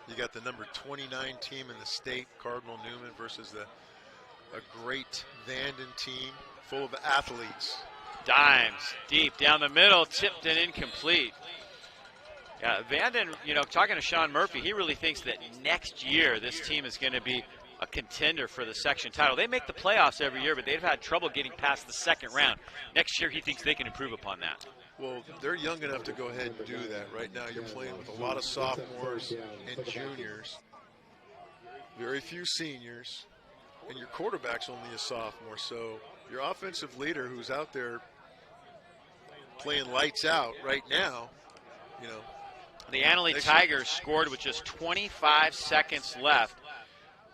You got the number 29 team in the state, Cardinal Newman, versus a great Vanden team full of athletes. Dimes deep down the middle, tipped and incomplete. Yeah, Vanden, talking to Sean Murphy, he really thinks that next year this team is going to be a contender for the section title. They make the playoffs every year, but they've had trouble getting past the second round. Next year, he thinks they can improve upon that. Well, they're young enough to go ahead and do that. Right now you're playing with a lot of sophomores and juniors, very few seniors, and your quarterback's only a sophomore. So your offensive leader who's out there playing lights out right now, you know. The Annalee Tigers scored with just 25 seconds left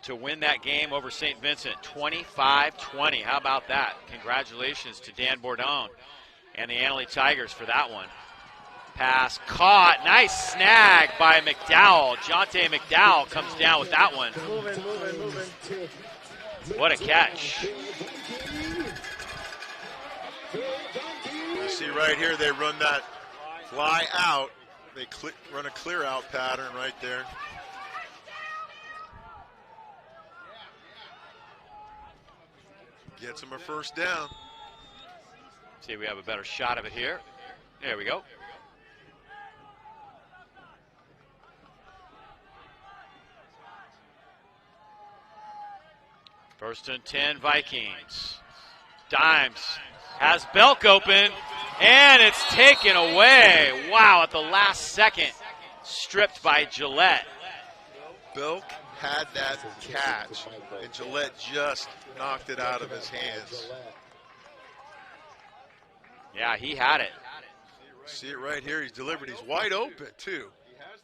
to win that game over St. Vincent, 25-20. How about that? Congratulations to Dan Bordone and the Annalee Tigers for that one. Pass caught. Nice snag by McDowell. Jonte McDowell comes down with that one. Moving. What a catch. You see right here, they run that fly out. They run a clear out pattern right there. Gets him a first down. See if we have a better shot of it here. There we go. First and 10 Vikings. Dimes has Belk open, and it's taken away. Wow, at the last second, stripped by Gillette. Belk had that catch, and Gillette just knocked it out of his hands. Yeah, he had it. See it right here. He's delivered. He's wide open, too.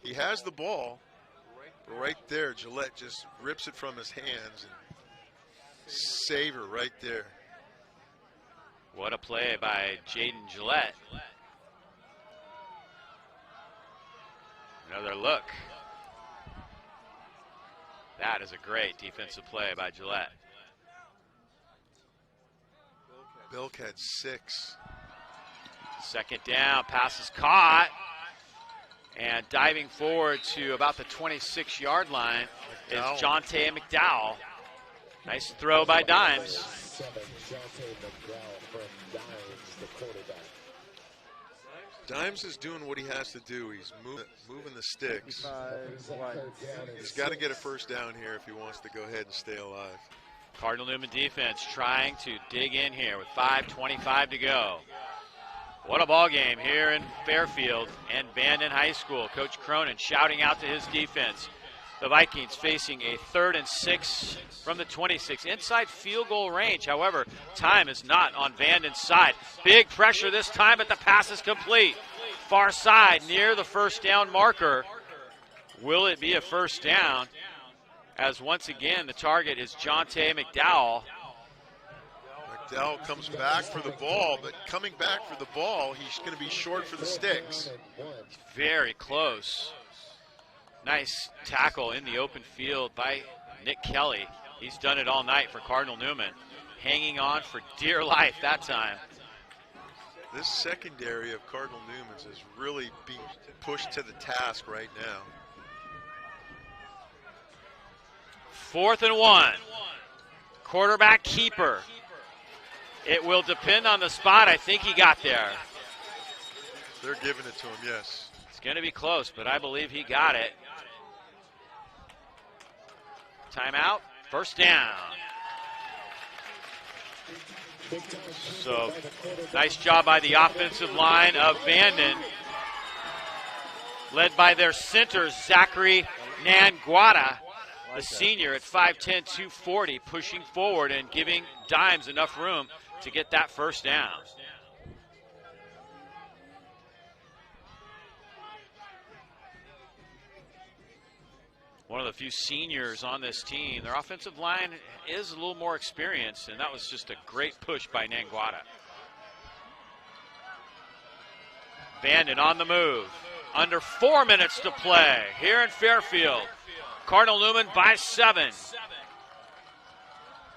He has the ball. But right there, Gillette just rips it from his hands. And saver right there. What a play by Jaden Gillette. Another look. That is a great defensive play by Gillette. Belk had 6. Second down, pass is caught. And diving forward to about the 26-yard line is Jonte McDowell. Nice throw by Dimes. Dimes is doing what he has to do. He's moving the sticks. He's got to get a first down here if he wants to go ahead and stay alive. Cardinal Newman defense trying to dig in here with 5:25 to go. What a ball game here in Fairfield and Vanden High School. Coach Cronin shouting out to his defense. The Vikings facing a 3rd and 6 from the 26. Inside field goal range. However, time is not on Vanden's side. Big pressure this time, but the pass is complete. Far side near the first down marker. Will it be a first down? As once again, the target is Jonte McDowell. McDowell comes back for the ball, but coming back for the ball, he's going to be short for the sticks. Very close. Nice tackle in the open field by Nick Kelly. He's done it all night for Cardinal Newman. Hanging on for dear life that time. This secondary of Cardinal Newman's is really being pushed to the task right now. 4th and 1. Quarterback keeper. It will depend on the spot. I think he got there. They're giving it to him, yes. It's going to be close, but I believe he got it. Timeout. First down. So, nice job by the offensive line of Vanden. Led by their center, Zachary Nanguata, the senior at 5'10", 240, pushing forward and giving Dimes enough room to get that first down. One of the few seniors on this team. Their offensive line is a little more experienced, and that was just a great push by Nanguata. Vanden on the move. Under 4 minutes to play here in Fairfield. Cardinal Newman by 7.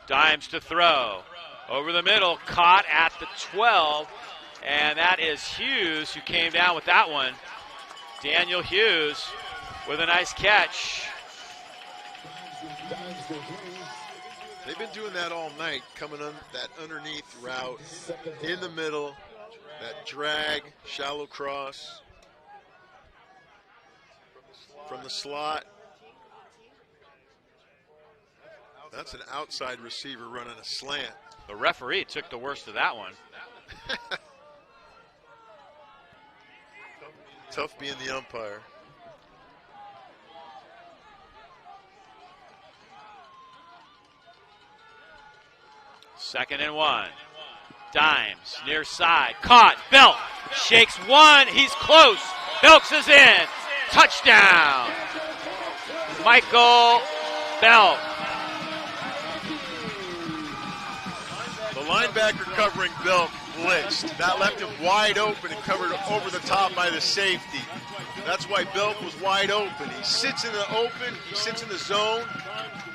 Dimes to throw. Over the middle, caught at the 12. And that is Hughes who came down with that one. Daniel Hughes with a nice catch. They've been doing that all night, coming on that underneath route, in the middle, that drag, shallow cross. From the slot. That's an outside receiver running a slant. The referee took the worst of that one. Tough being the umpire. Second and 1. Dimes, near side, caught, Belk, shakes one, he's close, Belks is in, touchdown, Michael Belk. The linebacker covering Belk blitzed. That left him wide open and covered over the top by the safety. That's why Belk was wide open. He sits in the open, he sits in the zone,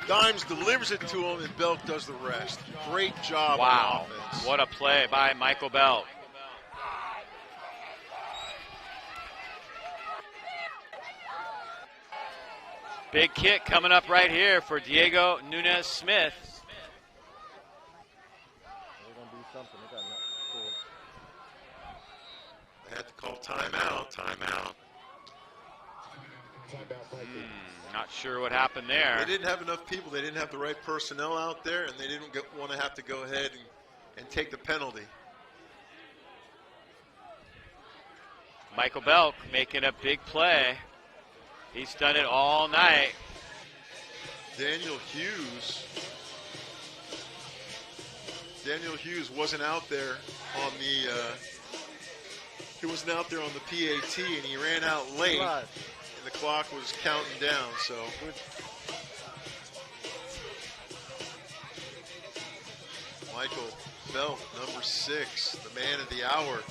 Dimes delivers it to him, and Belk does the rest. Great job Wow, on offense. what a play by Michael Belk. Big kick coming up right here for Diego Nunez-Smith. They're going to do something. They got nothing. They had to call timeout. Timeout. Not sure what happened there. They didn't have enough people. They didn't have the right personnel out there, and they didn't want to have to go ahead and take the penalty. Michael Belk making a big play. He's done it all night. Daniel Hughes wasn't out there on the he wasn't out there on the PAT, and he ran out late, and the clock was counting down. So Michael Belk, number 6, the man of the hour.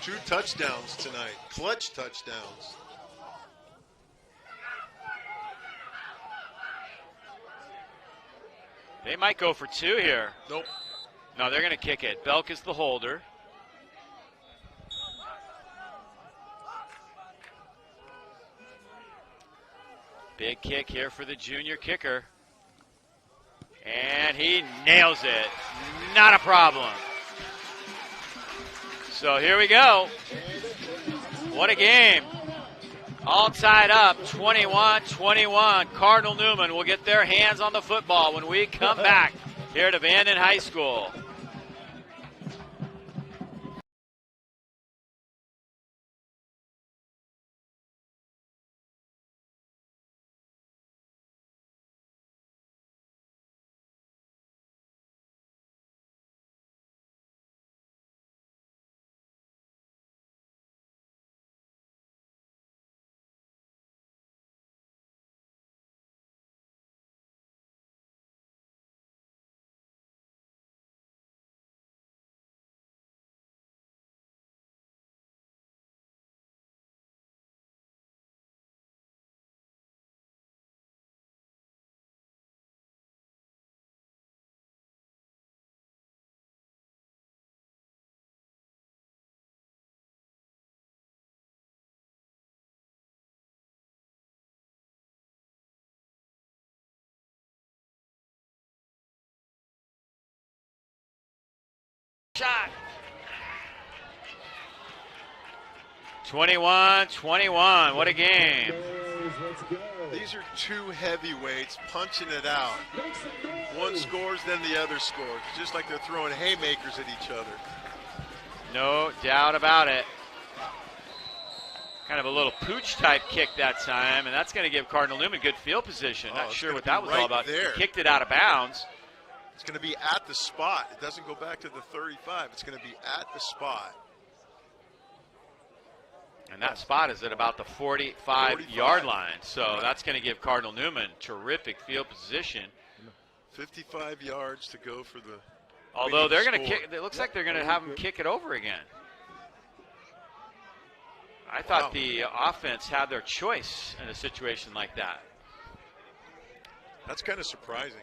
2 touchdowns tonight, clutch touchdowns. They might go for 2 here. Nope. No, they're going to kick it. Belk is the holder. Big kick here for the junior kicker. And he nails it. Not a problem. So here we go. What a game. All tied up, 21-21. Cardinal Newman will get their hands on the football when we come back here to Vanden High School. Shot. 21-21. What a game. These are 2 heavyweights punching it out. One scores, then the other scores. It's just like they're throwing haymakers at each other. No doubt about it. Kind of a little pooch type kick that time, and that's going to give Cardinal Newman good field position. Not sure what that was all about. There. He kicked it out of bounds. It's going to be at the spot. It doesn't go back to the 35. It's going to be at the spot. And that spot is at about the 45-yard line. So that's going to give Cardinal Newman terrific field position. 55 yards to go for the Although they're going to kick, it looks like they're going to have him kick it over again. I thought the offense had their choice in a situation like that. That's kind of surprising.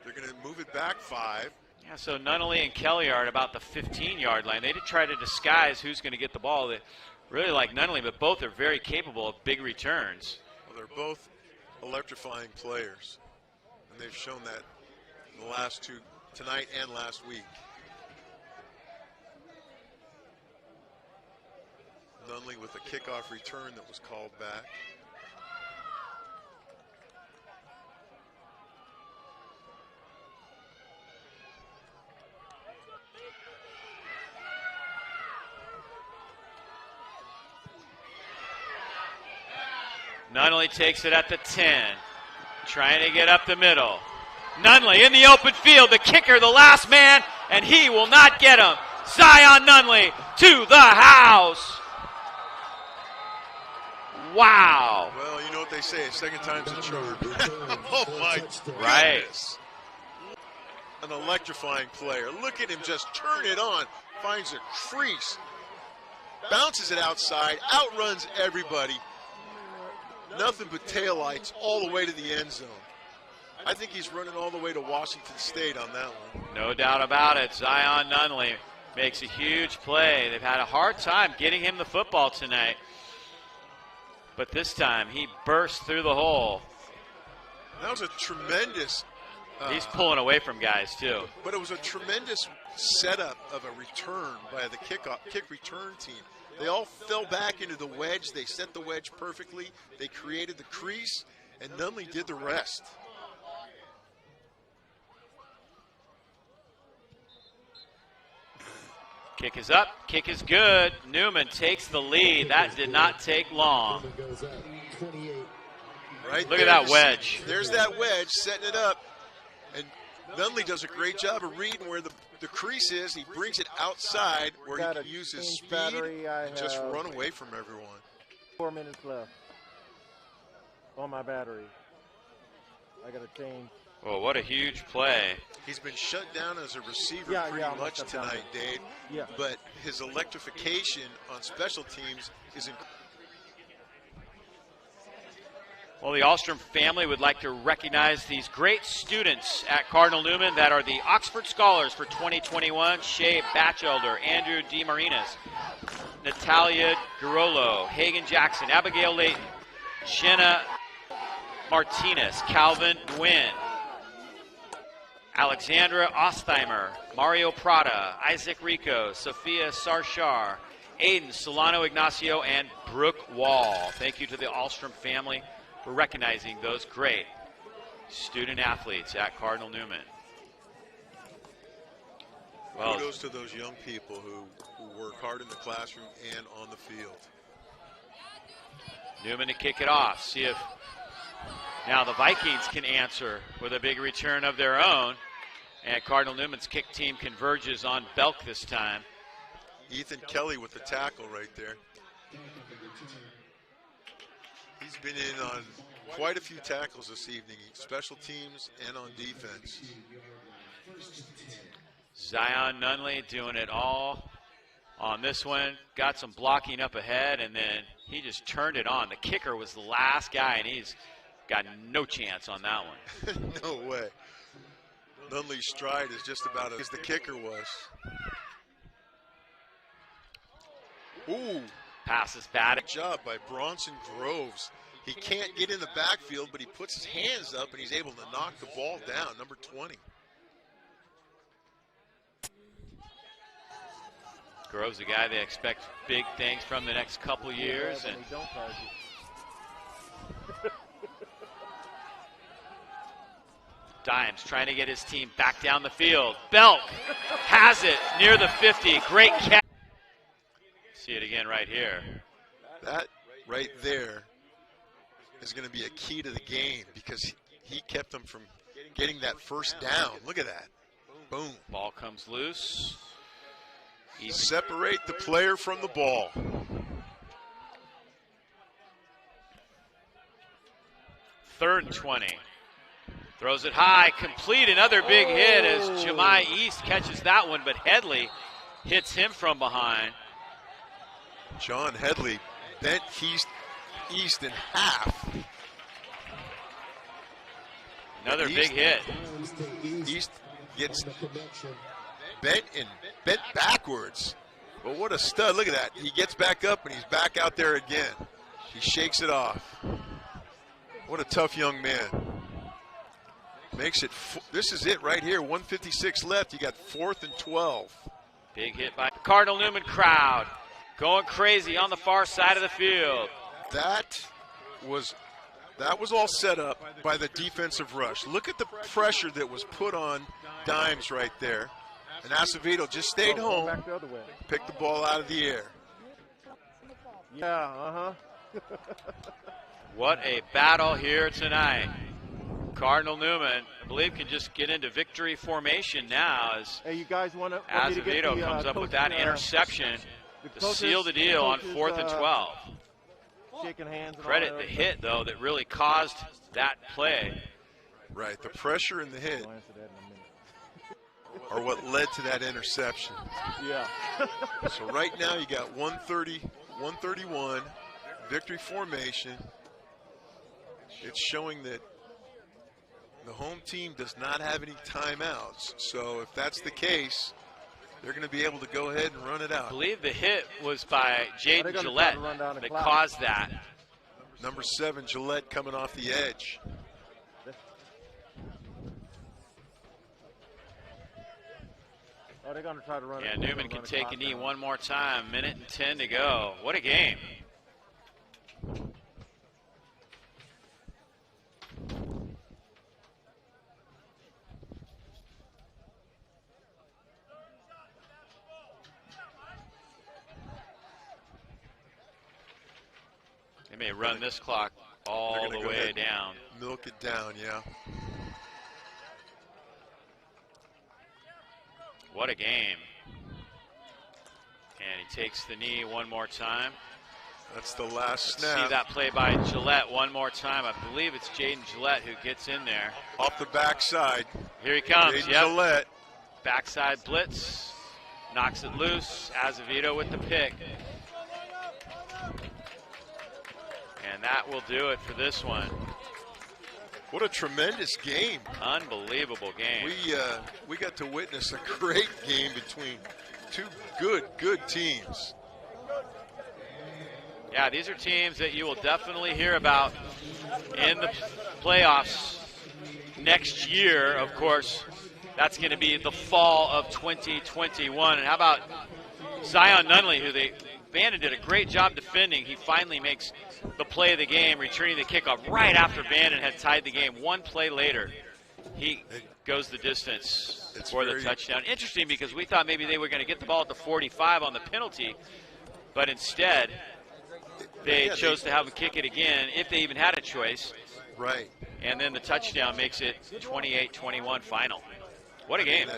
They're going to move it back 5. Yeah, so Nunnally and Kelly are at about the 15-yard line. They did try to disguise who's going to get the ball. They really like Nunnally, but both are very capable of big returns. Well, they're both electrifying players, and they've shown that in the last 2, tonight and last week. Nunnally with a kickoff return that was called back. Nunley takes it at the 10, trying to get up the middle. Nunley in the open field, the kicker, the last man, and he will not get him. Zion Nunley to the house. Wow. Well, you know what they say, second time's a charm. Oh, my right. goodness. An electrifying player. Look at him just turn it on. Finds a crease. Bounces it outside. Outruns everybody. Nothing but taillights all the way to the end zone. I think he's running all the way to Washington State on that one. No doubt about it. Zion Nunley makes a huge play. They've had a hard time getting him the football tonight. But this time he burst through the hole. That was a tremendous... he's pulling away from guys too. But it was a tremendous setup of a return by the kick return team. They all fell back into the wedge. They set the wedge perfectly. They created the crease, and Nunley did the rest. Kick is up. Kick is good. Newman takes the lead. That did not take long. Right. Look at that wedge. There's that wedge setting it up. And Nunley does a great job of reading where the crease is. He brings it outside where he can use his speed and just run away from everyone. 4 minutes left on my battery. I got to change. Well, what a huge play. He's been shut down as a receiver pretty much tonight, Dave. Yeah. But his electrification on special teams is incredible. Well, the Ahlstrom family would like to recognize these great students at Cardinal Newman that are the Oxford Scholars for 2021. Shay Batchelder, Andrew DeMarinas, Natalia Garolo, Hagen Jackson, Abigail Layton, Jenna Martinez, Calvin Nguyen, Alexandra Ostheimer, Mario Prada, Isaac Rico, Sophia Sarshar, Aiden Solano Ignacio, and Brooke Wall. Thank you to the Ahlstrom family for recognizing those great student athletes at Cardinal Newman. Well, kudos to those young people who work hard in the classroom and on the field. Newman to kick it off. See if now the Vikings can answer with a big return of their own. And Cardinal Newman's kick team converges on Belk this time. Ethan Kelly with the tackle right there. He's been in on quite a few tackles this evening, special teams and on defense. Zion Nunley doing it all on this one. Got some blocking up ahead, and then he just turned it on. The kicker was the last guy, and he's got no chance on that one. No way. Nunley's stride is just about as the kicker was. Ooh. Pass is bad. Good job by Bronson Groves. He can't get in the backfield, but he puts his hands up and he's able to knock the ball down, number 20. Groves, a guy they expect big things from the next couple years. And Dimes trying to get his team back down the field. Belk has it near the 50. Great catch. See it again right here. That right there is going to be a key to the game because he kept them from getting that first down. Look at that. Boom. Ball comes loose. Separate the player from the ball. Third and 20. Throws it high, complete, another big hit as Jemai East catches that one, but Headley hits him from behind. John Headley bent East in half. Another big hit. East gets bent backwards. But what a stud. Look at that. He gets back up and he's back out there again. He shakes it off. What a tough young man. Makes it, this is it right here. 1:56 left. You got 4th and 12. Big hit by the Cardinal Newman crowd. Going crazy on the far side of the field. That was all set up by the defensive rush. Look at the pressure that was put on Dimes right there. And Acevedo just stayed home, back the other way. picked the ball out of the air. Yeah, What a battle here tonight. Cardinal Newman, I believe, can just get into victory formation now as Hey, you guys want Azevedo comes up with that interception to seal the deal on 4th and 12. Shaking hands. And Credit the hit, though, that really caused that play. Right, the pressure and the hit are what led to that interception. Yeah. So right now you got 130, 131, victory formation. It's showing that the home team does not have any timeouts. So if that's the case, they're going to be able to go ahead and run it out. I believe the hit was by Jaden Gillette that caused that. Number 7, Gillette, coming off the edge. Oh, they're going to try to run it. Yeah, Newman can take a knee one more time. 1:10 to go. What a game. They may run this clock all the way down. Milk it down, yeah. What a game. And he takes the knee one more time. That's the last snap. See that play by Gillette one more time. I believe it's Jaden Gillette who gets in there. Off the backside. Here he comes. Jaden Yep. Gillette. Backside blitz. Knocks it loose. Azevedo with the pick. And that will do it for this one. What a tremendous game. Unbelievable game. We got to witness a great game between two good teams. Yeah, these are teams that you will definitely hear about in the playoffs next year. Of course, that's going to be the fall of 2021. And how about Zion Nunley, who Vanden did a great job defending. He finally makes the play of the game, returning the kickoff right after Vanden had tied the game. One play later, he goes the distance for the touchdown. Interesting, because we thought maybe they were going to get the ball at the 45 on the penalty, but instead they chose to have him kick it again, if they even had a choice. Right. And then the touchdown makes it 28-21 final. What a game.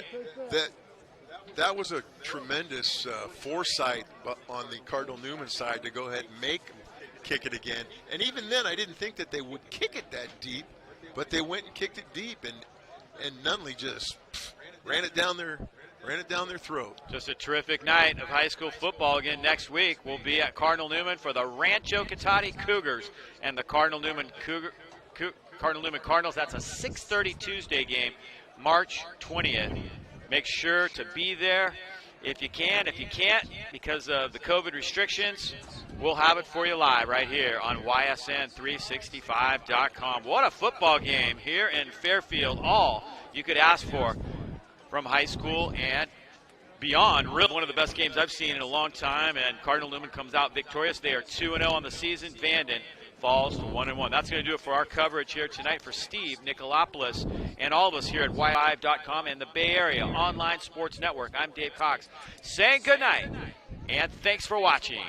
That was a tremendous foresight on the Cardinal Newman side to go ahead and make them kick it again. And even then, I didn't think that they would kick it that deep, but they went and kicked it deep, and Nunley just ran it down their throat. Just a terrific night of high school football. Again, next week we'll be at Cardinal Newman for the Rancho Cotati Cougars and the Cardinal Newman Cardinals. That's a 6:30 Tuesday game, March 20th. Make sure to be there if you can. If you can't, because of the COVID restrictions, we'll have it for you live right here on YSN365.com. What a football game here in Fairfield. All you could ask for from high school and beyond. Really one of the best games I've seen in a long time, and Cardinal Newman comes out victorious. They are 2-0 on the season. Vanden falls to 1-1. That's going to do it for our coverage here tonight. For Steve Nicolopoulos and all of us here at YLive.com and the Bay Area Online Sports Network, I'm Dave Cox saying good night and thanks for watching.